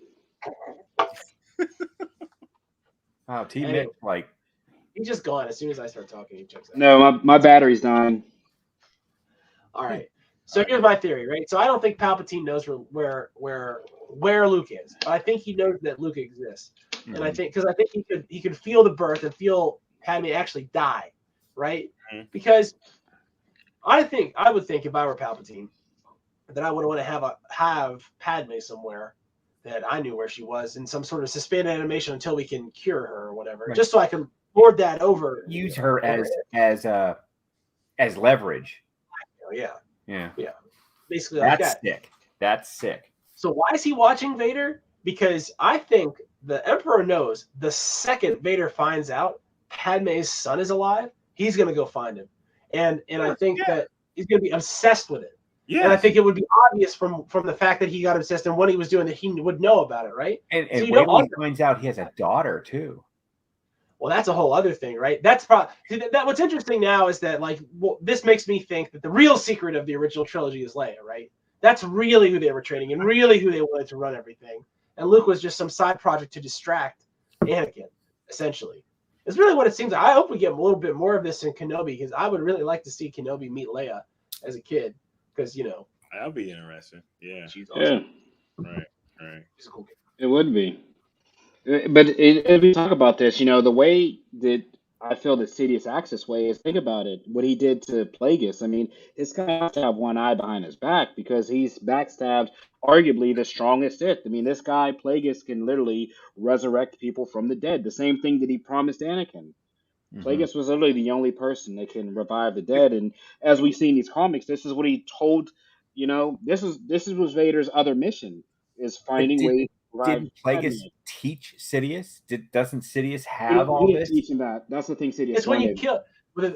Speaker 4: Wow, T-Mick, like,
Speaker 3: he's just gone as soon as I start talking. He checks out.
Speaker 1: No, my battery's dying.
Speaker 3: All right. So here's my theory, right? So I don't think Palpatine knows where Luke is, but I think he knows that Luke exists, and I think because I think he could feel the birth and feel Padme actually die, right? Because I would think if I were Palpatine that I would want to have Padme somewhere that I knew where she was in some sort of suspended animation until we can cure her or whatever,
Speaker 4: Right.
Speaker 3: just so I can lord that over.
Speaker 4: Use her as leverage.
Speaker 3: Yeah. Basically,
Speaker 4: That's
Speaker 3: like that.
Speaker 4: sick. That's sick.
Speaker 3: So why is he watching Vader? Because I think the Emperor knows the second Vader finds out Padme's son is alive, he's gonna go find him, and I think that he's gonna be obsessed with it. Yeah. And I think it would be obvious from the fact that he got obsessed and what he was doing that he would know about it, right?
Speaker 4: And so when he finds out he has a daughter too.
Speaker 3: Well, that's a whole other thing, right? That's probably that. What's interesting now is that this makes me think that the real secret of the original trilogy is Leia, right? That's really who they were training and really who they wanted to run everything. And Luke was just some side project to distract Anakin, essentially. It's really what it seems like. I hope we get a little bit more of this in Kenobi because I would really like to see Kenobi meet Leia as a kid because
Speaker 2: that'll be interesting. Yeah,
Speaker 3: she's awesome.
Speaker 2: Yeah, right.
Speaker 3: She's a cool kid.
Speaker 1: It would be. But if we talk about this, the way that I feel the Sidious Axis way is, think about it, what he did to Plagueis. I mean, this guy has to have one eye behind his back because he's backstabbed arguably the strongest Sith. I mean, this guy, Plagueis, can literally resurrect people from the dead. The same thing that he promised Anakin. Plagueis was literally the only person that can revive the dead. And as we see in these comics, this is what he told, this was Vader's other mission, is finding ways.
Speaker 4: Didn't Plagueis teach Sidious? Doesn't Sidious have all this?
Speaker 1: Teach him that. That's the thing Sidious
Speaker 3: It's when you kill.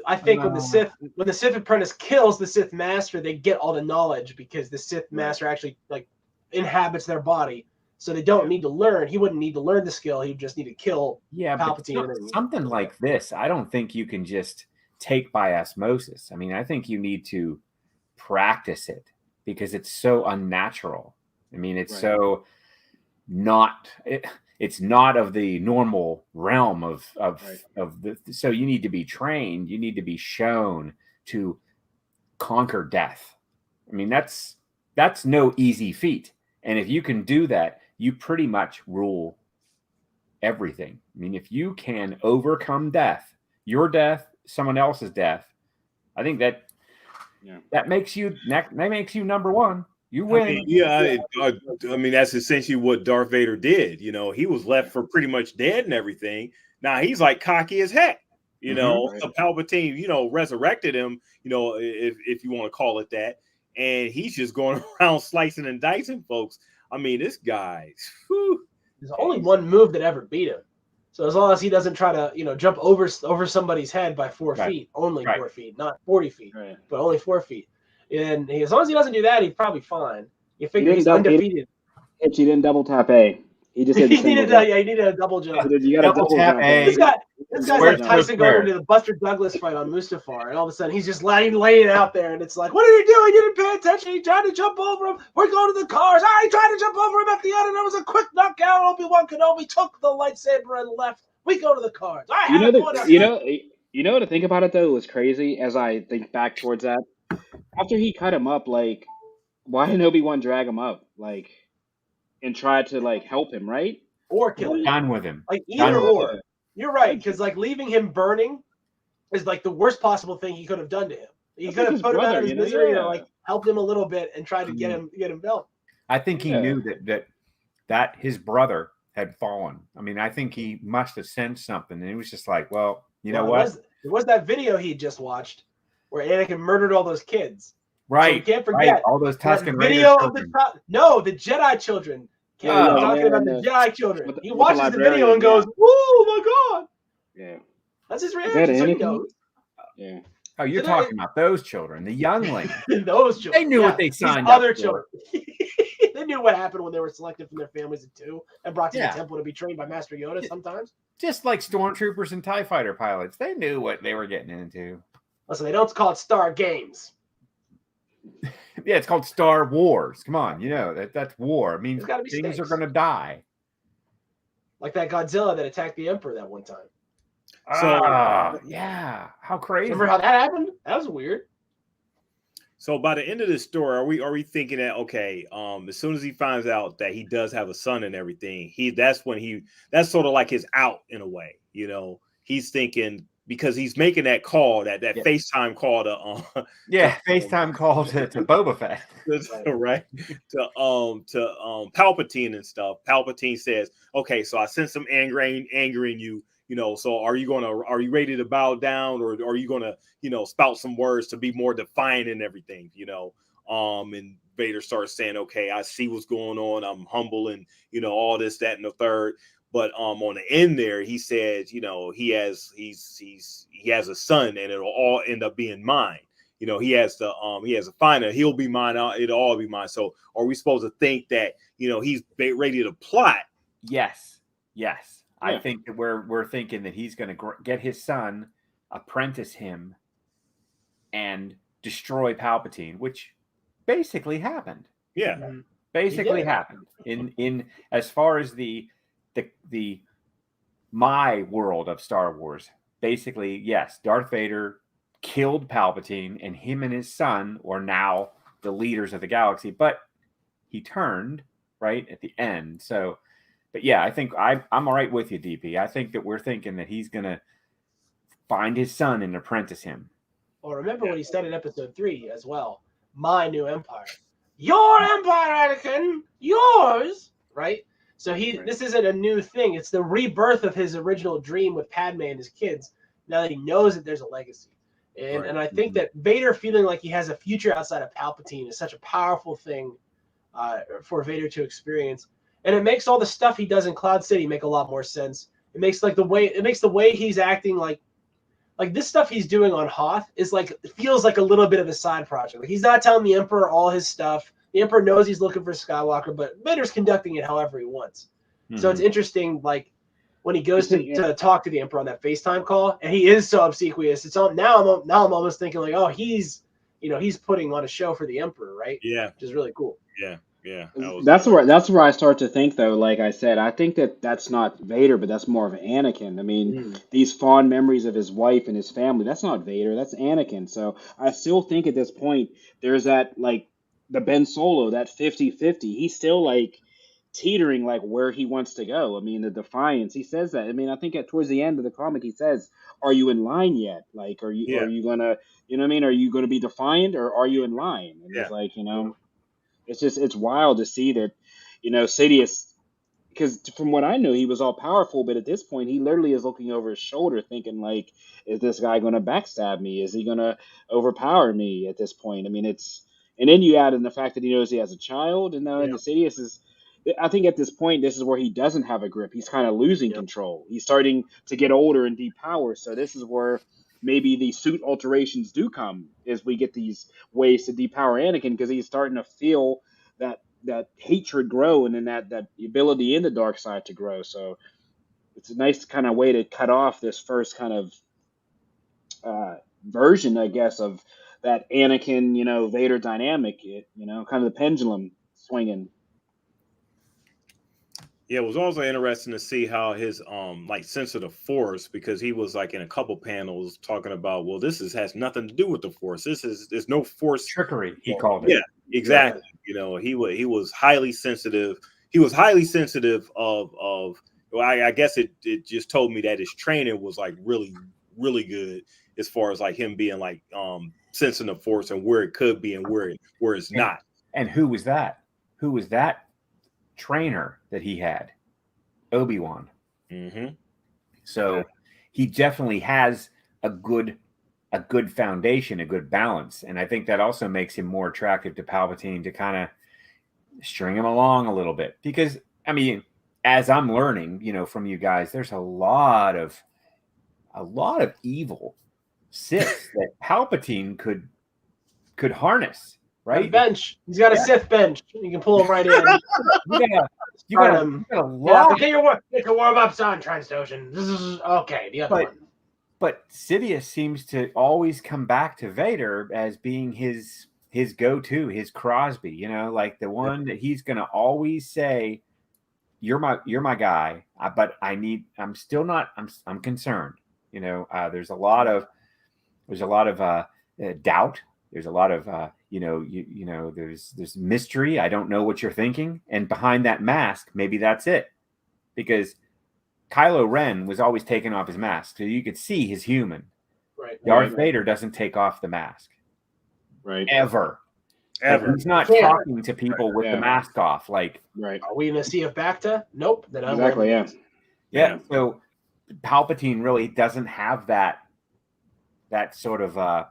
Speaker 3: I think when the Sith apprentice kills the Sith master, they get all the knowledge because the Sith master actually inhabits their body, so they don't need to learn. He wouldn't need to learn the skill. He would just need to kill Palpatine.
Speaker 4: But something like this, I don't think you can just take by osmosis. I mean, I think you need to practice it because it's so unnatural. I mean, it's so it's not of the normal realm of the, so you need to be trained, you need to be shown to conquer death. I mean, that's no easy feat. And if you can do that, you pretty much rule everything. I mean, if you can overcome death, your death, someone else's death, I think that makes you number one. You win.
Speaker 2: I mean, that's essentially what Darth Vader did. He was left for pretty much dead and everything. Now he's like cocky as heck. So Palpatine, resurrected him. If you want to call it that, and he's just going around slicing and dicing folks. I mean, this guy.
Speaker 3: There's only one move that ever beat him. So as long as he doesn't try to, jump over somebody's head by 4 feet, only 4 feet, not 40 feet, but only 4 feet. And as long as he doesn't do that, he's probably fine. You figure he's undefeated.
Speaker 1: He didn't double tap A. He just
Speaker 3: he needed a double jump.
Speaker 1: You got to double tap
Speaker 3: A. This guy's like Tyson going into the Buster Douglas fight on Mustafar, and all of a sudden he's just laying it out there, and it's like, what are you doing? You didn't pay attention. He tried to jump over him. We're going to the cars. He tried to jump over him at the end, and there was a quick knockout. Obi-Wan Kenobi took the lightsaber and left. We go to the cars.
Speaker 1: To think about it though, it was crazy as I think back towards that. After he cut him up, why didn't Obi-Wan drag him up, and try to help him, right?
Speaker 3: Or kill him.
Speaker 4: Done with him.
Speaker 3: Either or. You're right, because leaving him burning is the worst possible thing he could have done to him. He could have put him out of his misery, helped him a little bit and tried to get him help.
Speaker 4: I think he knew that his brother had fallen. I mean, I think he must have sensed something, and he was just like, well, you know what?
Speaker 3: It was that video he just watched where Anakin murdered all those kids.
Speaker 4: Right.
Speaker 3: So you can't forget
Speaker 4: all those Tusken
Speaker 3: video of the Jedi children. Talking about the Jedi children. He watches the video and goes, "Oh my god!"
Speaker 1: Yeah,
Speaker 3: that's his reaction. So he knows.
Speaker 1: Yeah.
Speaker 4: Oh, you're talking about those children, the younglings.
Speaker 3: Those children.
Speaker 4: They knew what they signed
Speaker 3: other
Speaker 4: up
Speaker 3: children. They knew what happened when they were selected from their families at 2 and brought to the temple to be trained by Master Yoda. Sometimes,
Speaker 4: just like stormtroopers and TIE fighter pilots, they knew what they were getting into.
Speaker 3: Listen, they don't call it Star Games.
Speaker 4: Yeah, it's called Star Wars. Come on, that's war. It means things
Speaker 3: stakes.
Speaker 4: are going to die.
Speaker 3: Like that Godzilla that attacked the Emperor that one time.
Speaker 4: Yeah, how crazy!
Speaker 3: Remember how that happened? That was weird.
Speaker 2: So by the end of this story, are we thinking that okay, as soon as he finds out that he does have a son and everything, that's sort of like his out in a way, he's thinking because he's making that call, that
Speaker 4: Yeah.
Speaker 2: FaceTime call to
Speaker 4: FaceTime call to Boba Fett.
Speaker 2: right to Palpatine and stuff. Palpatine says, okay, so I sense some anger in you. So are you ready to bow down, or are you gonna, spout some words to be more defiant and everything, and Vader starts saying, okay, I see what's going on. I'm humble and, all this, that, and the third. But on the end there, he says, he has a son and it'll all end up being mine. He has a final, he'll be mine. It'll all be mine. So are we supposed to think that, he's ready to plot?
Speaker 4: Yes.
Speaker 1: Yeah.
Speaker 4: I think that we're thinking that he's going to get his son, apprentice him, and destroy Palpatine, which basically happened.
Speaker 2: Yeah,
Speaker 4: basically happened in as far as the my world of Star Wars. Basically, yes, Darth Vader killed Palpatine, and him and his son are now the leaders of the galaxy. But he turned right at the end, so. But yeah, I think I'm all right with you, DP. I think that we're thinking that he's going to find his son and apprentice him.
Speaker 3: Well, remember what he said in Episode 3 as well. My new empire. Your empire, Anakin! Yours! Right? So this isn't a new thing. It's the rebirth of his original dream with Padme and his kids, now that he knows that there's a legacy. And I think that Vader feeling like he has a future outside of Palpatine is such a powerful thing for Vader to experience. And it makes all the stuff he does in Cloud City make a lot more sense. It makes the way he's acting like this stuff he's doing on Hoth is feels like a little bit of a side project. Like he's not telling the Emperor all his stuff. The Emperor knows he's looking for Skywalker, but Vader's conducting it however he wants. Mm-hmm. So it's interesting, like when he goes to talk to the Emperor on that FaceTime call, and he is so obsequious. It's all now I'm almost thinking like, oh, he's putting on a show for the Emperor, right?
Speaker 2: Yeah,
Speaker 3: which is really cool.
Speaker 2: Yeah. Yeah,
Speaker 1: that's where I start to think though. Like I said, I think that's not Vader, but that's more of Anakin. I mean, these fond memories of his wife and his family—that's not Vader, that's Anakin. So I still think at this point there's that like the Ben Solo, that 50-50. He's still like teetering like where he wants to go. I mean, the defiance. He says that. I mean, I think towards the end of the comic he says, "Are you in line yet? Like, are you gonna, you know what I mean? Are you gonna be defiant or are you in line?" And it's like, it's wild to see that, Sidious, because from what I know, he was all powerful, but at this point, he literally is looking over his shoulder thinking, like, is this guy going to backstab me? Is he going to overpower me at this point? I mean, and then you add in the fact that he knows he has a child, and now the Sidious is, I think at this point, this is where he doesn't have a grip. He's kind of losing control. He's starting to get older and depower, so this is where maybe the suit alterations do come as we get these ways to depower Anakin, because he's starting to feel that hatred grow and then that ability in the dark side to grow. So it's a nice kind of way to cut off this first kind of version, I guess, of that Anakin, Vader dynamic, kind of the pendulum swinging.
Speaker 2: Yeah, it was also interesting to see how his sense of the Force, because he was like in a couple panels talking about, well, has nothing to do with the Force. There's no Force
Speaker 4: trickery, he called it.
Speaker 2: Yeah, exactly. Yeah. He was highly sensitive. He was highly sensitive of well, I guess it just told me that his training was like really, really good as far as like him being like sensing the Force and where it could be and where it's not.
Speaker 4: And who was that? Who was that trainer that he had? Obi-Wan.
Speaker 2: Mm-hmm.
Speaker 4: So he definitely has a good foundation, a good balance, and I think that also makes him more attractive to Palpatine to kind of string him along a little bit. Because I mean, as I'm learning, from you guys, there's a lot of evil Sith that Palpatine could harness. Right?
Speaker 3: Bench. He's got a Sith bench. You can pull him right in. You got a lot. Get your warm up, son. Trans-Ocean. This is okay. The other one.
Speaker 4: But Sidious seems to always come back to Vader as being his go-to, his Crosby. Like the one that he's going to always say, "You're my guy." But I'm still not. I'm concerned. There's a lot of doubt. There's a lot of there's mystery. I don't know what you're thinking. And behind that mask, maybe that's it. Because Kylo Ren was always taking off his mask, so you could see his human.
Speaker 3: Right.
Speaker 4: Darth Vader doesn't take off the mask.
Speaker 1: Right.
Speaker 4: Ever.
Speaker 2: Ever.
Speaker 4: Like, he's not
Speaker 3: Yeah.
Speaker 4: talking to people with the mask off. Like,
Speaker 1: Right.
Speaker 3: Are we in a sea of Bacta? Nope. Then I'm
Speaker 1: Exactly. Yeah.
Speaker 4: yeah. So Palpatine really doesn't have that sort of like,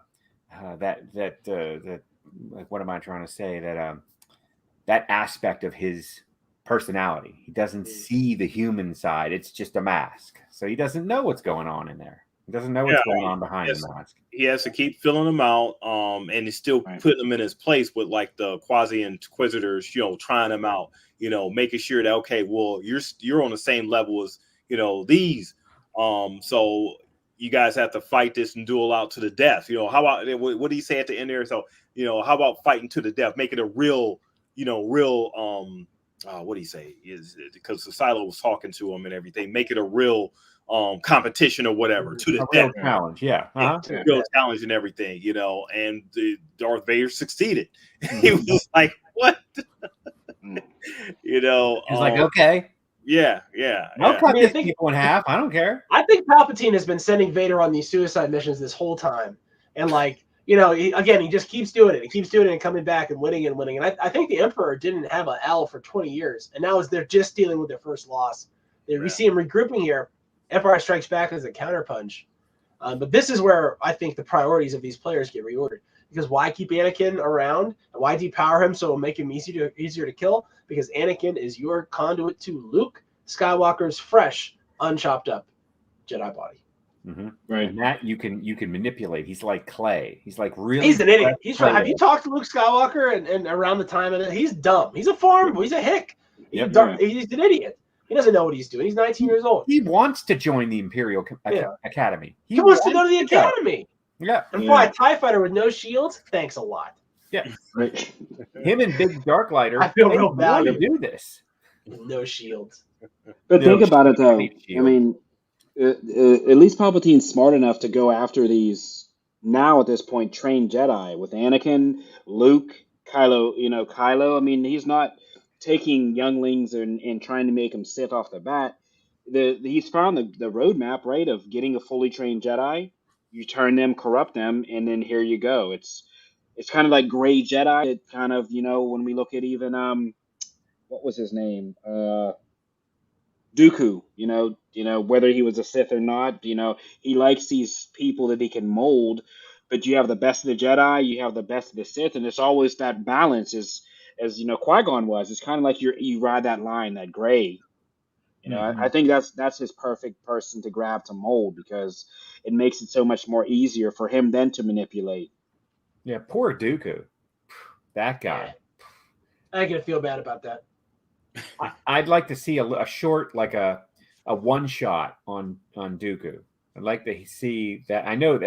Speaker 4: what am I trying to say? That aspect of his personality. He doesn't see the human side. It's just a mask. So he doesn't know what's going on in there. He doesn't know what's going on behind the mask.
Speaker 2: He has to keep filling them out, and he's still putting them in his place with like the quasi inquisitors, trying them out, making sure that okay, well, you're on the same level as these, so you guys have to fight this and duel out to the death. How about what do you say at the end there? So how about fighting to the death, make it a real, what do you say? Is because Silo was talking to him and everything, make it a real competition or whatever to the death
Speaker 4: challenge,
Speaker 2: real challenge and everything, and Darth Vader succeeded. He was like, "What?"
Speaker 4: He's like, "Okay,
Speaker 2: I'll
Speaker 4: cut these people in half. I don't care."
Speaker 3: I think Palpatine has been sending Vader on these suicide missions this whole time, and he just keeps doing it. He keeps doing it and coming back and winning and winning. And I think the Emperor didn't have an L for 20 years, and now they're just dealing with their first loss. We see him regrouping here. Empire Strikes Back as a counterpunch. But this is where I think the priorities of these players get reordered. Because why keep Anakin around? And why depower him so it'll make him easier to kill? Because Anakin is your conduit to Luke Skywalker's fresh, unchopped up Jedi body.
Speaker 4: Mm-hmm. Right. And that you can manipulate. He's like clay. He's like really.
Speaker 3: He's an idiot. Have you talked to Luke Skywalker and around the time of it? He's dumb. He's a farm. He's a hick. He's an idiot. He doesn't know what he's doing. He's 19 years old.
Speaker 4: He wants to join the Imperial Academy.
Speaker 3: He wants to go to the Academy.
Speaker 4: Yeah.
Speaker 3: And fly a TIE fighter with no shields? Thanks a lot.
Speaker 4: Yeah. Right. Him and Big Darklighter.
Speaker 3: I feel real bad
Speaker 4: to do this.
Speaker 3: No shields.
Speaker 1: But think about it, though. I mean, at least Palpatine's smart enough to go after these, now at this point, trained Jedi with Anakin, Luke, Kylo. Kylo. I mean, he's not taking younglings and trying to make them Sith off the bat. He's found the roadmap, right, of getting a fully trained Jedi. You turn them, corrupt them, and then here you go. It's kind of like Gray Jedi. It kind of, when we look at even what was his name, Dooku. Whether he was a Sith or not. He likes these people that he can mold. But you have the best of the Jedi, you have the best of the Sith, and it's always that balance. As Qui-Gon was. It's kind of like you ride that line, that gray. I think that's his perfect person to grab to mold, because it makes it so much more easier for him then to manipulate.
Speaker 4: Yeah, poor Dooku. That guy.
Speaker 3: I get to feel bad about that.
Speaker 4: I'd like to see a short, like a one shot on Dooku. I'd like to see that. I know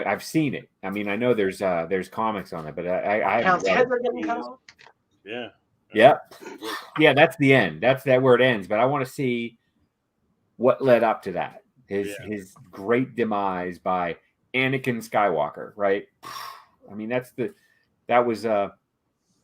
Speaker 4: I've seen it. I mean, I know there's comics on it, but I
Speaker 3: Count's heads are getting cut off.
Speaker 4: Yeah. That's the end. That's where it ends. But I want to see what led up to that. His great demise by Anakin Skywalker, right? I mean, that was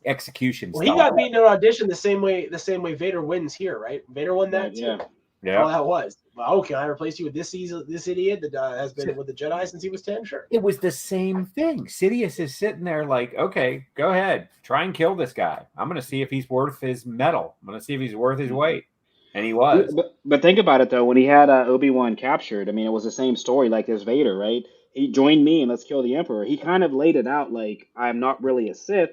Speaker 4: execution.
Speaker 3: Well, he got beaten in an audition the same way Vader wins here, right? Vader won that too.
Speaker 4: Yeah.
Speaker 3: All that was. Well, can I replace you with this idiot that has been with the Jedi since he was 10? Sure.
Speaker 4: It was the same thing. Sidious is sitting there like, okay, go ahead. Try and kill this guy. I'm going to see if he's worth his medal. I'm going to see if he's worth his weight. And he was.
Speaker 1: But think about it, though. When he had Obi-Wan captured, I mean, it was the same story like as Vader, right? He joined me and let's kill the Emperor. He kind of laid it out like, I'm not really a Sith.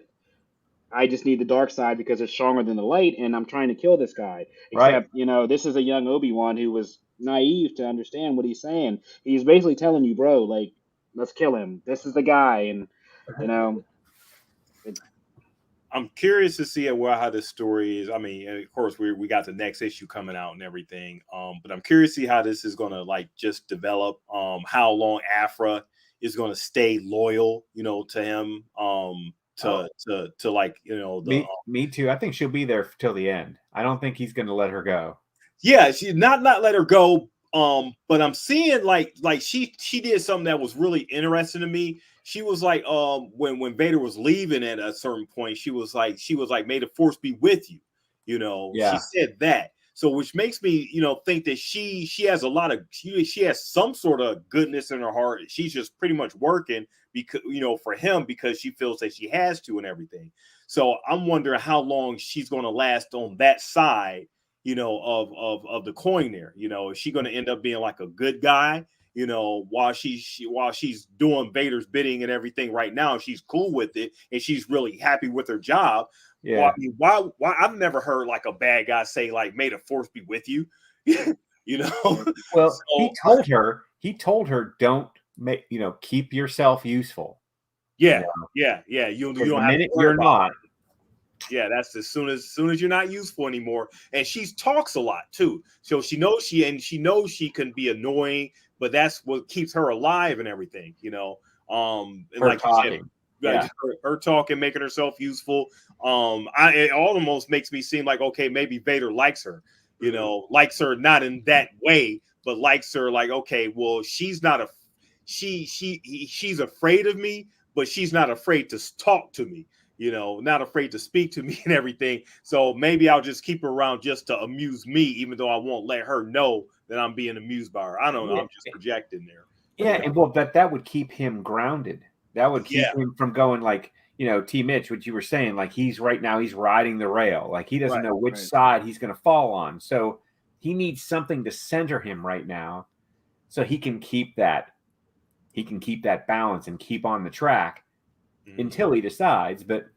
Speaker 1: I just need the dark side because it's stronger than the light, and I'm trying to kill this guy. Except, this is a young Obi-Wan who was naive to understand what he's saying. He's basically telling you, bro, like, let's kill him. This is the guy, and
Speaker 2: I'm curious to see how this story is. I mean, of course, we got the next issue coming out and everything. But I'm curious to see how this is going to just develop. How long Afra is going to stay loyal, to him.
Speaker 4: Me too. I think she'll be there till the end. I don't think he's going to let her go.
Speaker 2: Yeah, she not let her go. But I'm seeing like she did something that was really interesting to me. she was like, when Vader was leaving at a certain point, she was like, may the force be with you. You know, she said that. So which makes me, think that she has a lot of, she has some sort of goodness in her heart. She's just pretty much working because, for him, because she feels that she has to and everything. So I'm wondering how long she's going to last on that side, of the coin there. Is she going to end up being like a good guy, while she's doing Vader's bidding and everything right now, she's cool with it and she's really happy with her job.
Speaker 4: Yeah.
Speaker 2: Why I've never heard like a bad guy say like, may the force be with you.
Speaker 4: Well,
Speaker 2: so,
Speaker 4: he told her don't make, keep yourself useful.
Speaker 2: Yeah. You don't
Speaker 4: the
Speaker 2: have
Speaker 4: minute you're not.
Speaker 2: Yeah, that's as soon as you're not useful anymore. And she talks a lot too. So she knows she can be annoying, but that's what keeps her alive and everything, and
Speaker 4: her
Speaker 2: like
Speaker 4: talking.
Speaker 2: you said, her talking, making herself useful. It almost makes me seem like, okay, maybe Vader likes her, likes her not in that way, but likes her like, okay, well, she's not she's afraid of me, but she's not afraid to talk to me. Not afraid to speak to me and everything. So maybe I'll just keep her around just to amuse me, even though I won't let her know that I'm being amused by her. I don't know. I'm just projecting there.
Speaker 4: Yeah, and well, that would keep him grounded. That would keep him from going like, T. Mitch, what you were saying, like he's riding the rail. Like he doesn't know which side he's going to fall on. So he needs something to center him right now so he can keep that balance and keep on the track until he decides. But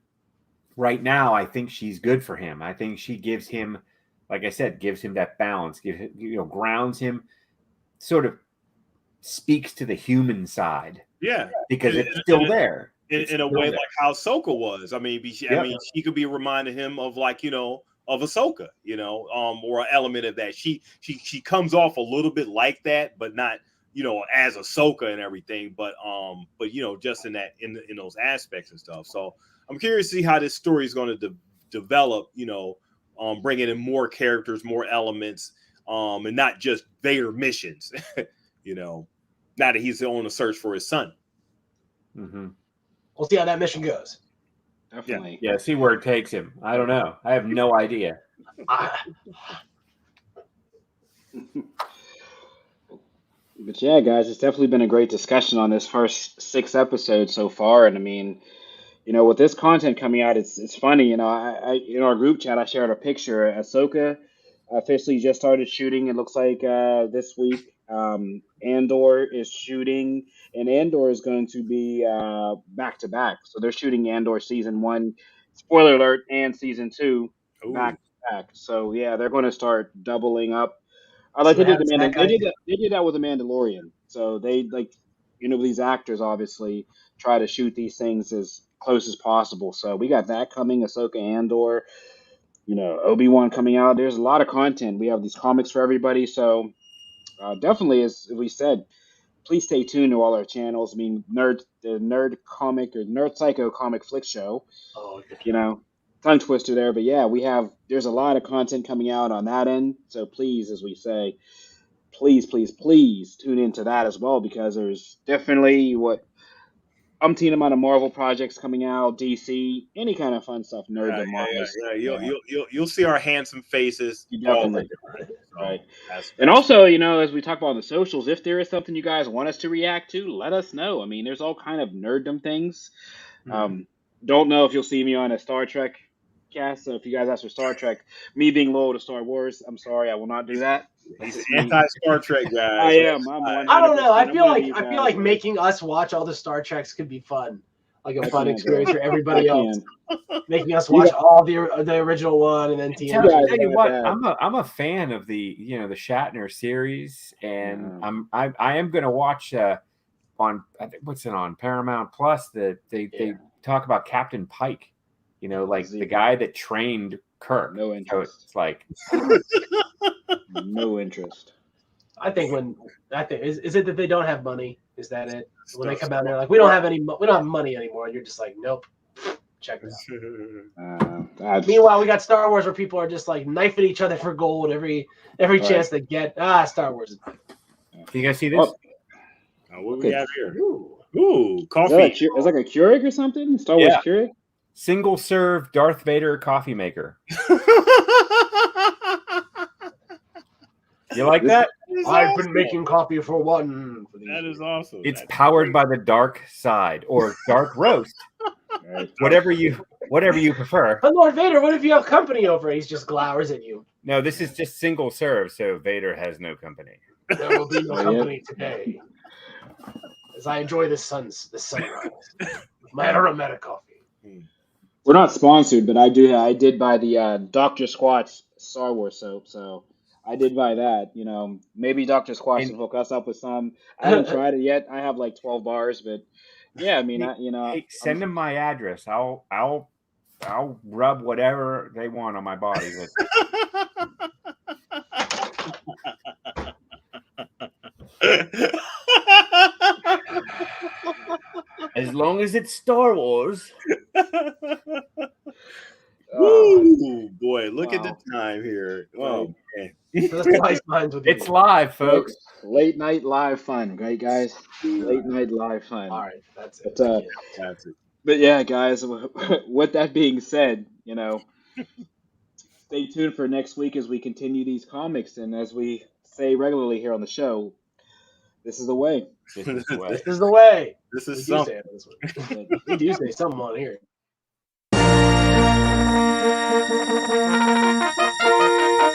Speaker 4: right now, I think she's good for him. I think she gives him, like I said, gives him that balance, grounds him, sort of speaks to the human side.
Speaker 2: Yeah,
Speaker 4: because it's still there.
Speaker 2: In a way, like how Ahsoka was. I mean, she could be reminding him of like, of Ahsoka, or an element of that. She comes off a little bit like that, but not, as Ahsoka and everything, but just in that, in those aspects and stuff. So I'm curious to see how this story is going to develop, bringing in more characters, more elements, and not just Vader missions, now that he's on a search for his son.
Speaker 4: Mm-hmm.
Speaker 3: We'll see how that mission goes.
Speaker 1: Definitely.
Speaker 4: Yeah, see where it takes him. I don't know. I have no idea.
Speaker 1: But yeah, guys, it's definitely been a great discussion on this first 6 episodes so far. And I mean, with this content coming out, it's funny. I in our group chat, I shared a picture. Ahsoka officially just started shooting. It looks like this week. Andor is shooting, and Andor is going to be back to back. So they're shooting Andor season 1, spoiler alert, and season 2 back to back. So yeah, they're going to start doubling up. Like they did they did that with the Mandalorian. So they these actors obviously try to shoot these things as close as possible. So we got that coming, Ahsoka, Andor, Obi-Wan coming out. There's a lot of content. We have these comics for everybody. So definitely, as we said, please stay tuned to all our channels. I mean, the Nerd Comic or Nerd Psycho Comic Flick Show.
Speaker 3: Oh,
Speaker 1: tongue twister there, but yeah, there's a lot of content coming out on that end. So please, as we say, please tune into that as well, because there's definitely umpteen amount of Marvel projects coming out, DC, any kind of fun stuff, nerd Marvel.
Speaker 2: You'll see our handsome faces.
Speaker 1: Definitely. Right. And also, as we talk about on the socials, if there is something you guys want us to react to, let us know. I mean, there's all kind of nerddom things. Don't know if you'll see me on a Star Trek cast. So if you guys ask for Star Trek, me being loyal to Star Wars, I'm sorry, I will not do that.
Speaker 2: He's anti-Star Trek guy.
Speaker 1: I am.
Speaker 3: I don't know. I feel like making us watch all the Star Treks could be fun, like a fun experience for everybody else. Making us watch all the original one and then
Speaker 4: tell you what, I'm a fan of the the Shatner series, and I am going to watch on, I think, what's it on Paramount Plus, that they talk about Captain Pike. Like the guy that trained Kirk.
Speaker 1: No interest.
Speaker 4: So it's like
Speaker 1: no interest.
Speaker 3: I think is it that they don't have money? Is that it? When they come out, they're like, we don't have money anymore, and you're just like, nope. Check this out. Meanwhile, we got Star Wars where people are just like knifing each other for gold every chance they get. Star Wars is.
Speaker 4: Can you guys see this?
Speaker 2: What do we have here?
Speaker 3: Ooh.
Speaker 2: Ooh,
Speaker 1: Is that
Speaker 2: coffee.
Speaker 1: it's like a Keurig or something? Star Wars
Speaker 4: Yeah.
Speaker 1: Keurig?
Speaker 4: Single serve Darth Vader coffee maker. You like that?
Speaker 3: I've been making coffee for one. For these
Speaker 2: That is
Speaker 3: weeks.
Speaker 2: awesome.
Speaker 4: It's
Speaker 2: That's
Speaker 4: powered
Speaker 2: great.
Speaker 4: by the dark side or dark roast,
Speaker 1: Right.
Speaker 4: whatever you prefer.
Speaker 3: But Lord Vader, what if you have company over? He just glowers at you.
Speaker 4: No, this is just single serve, so Vader has no company.
Speaker 3: There will be no
Speaker 1: Yeah.
Speaker 3: company today. As I enjoy the sunrise with my aromatic coffee.
Speaker 1: We're not sponsored, but I did buy the Dr. Squatch Star Wars soap, so I did buy that. You know, maybe Dr. Squatch
Speaker 4: And-
Speaker 1: can hook us up with some. I haven't tried it yet. I have like 12 bars, but yeah, I mean,
Speaker 4: Hey, send them my address. I'll rub whatever they want on my body. As long as it's Star Wars.
Speaker 2: Woo, boy, look at the
Speaker 1: Wow.
Speaker 2: time here.
Speaker 1: Right.
Speaker 2: Oh, man.
Speaker 3: That's why mine's with you.
Speaker 4: It's live, folks.
Speaker 1: Late night live fun, right, guys? Late night live fun.
Speaker 3: All right, that's it.
Speaker 1: But,
Speaker 2: That's it.
Speaker 1: But yeah, guys, with that being said, you know, stay tuned for next week as we continue these comics. And as we say regularly here on the show, this is the way.
Speaker 4: This is the way.
Speaker 3: This is the way.
Speaker 2: This
Speaker 3: We
Speaker 2: is
Speaker 3: do say
Speaker 2: something.
Speaker 3: it this way. We do say something on here.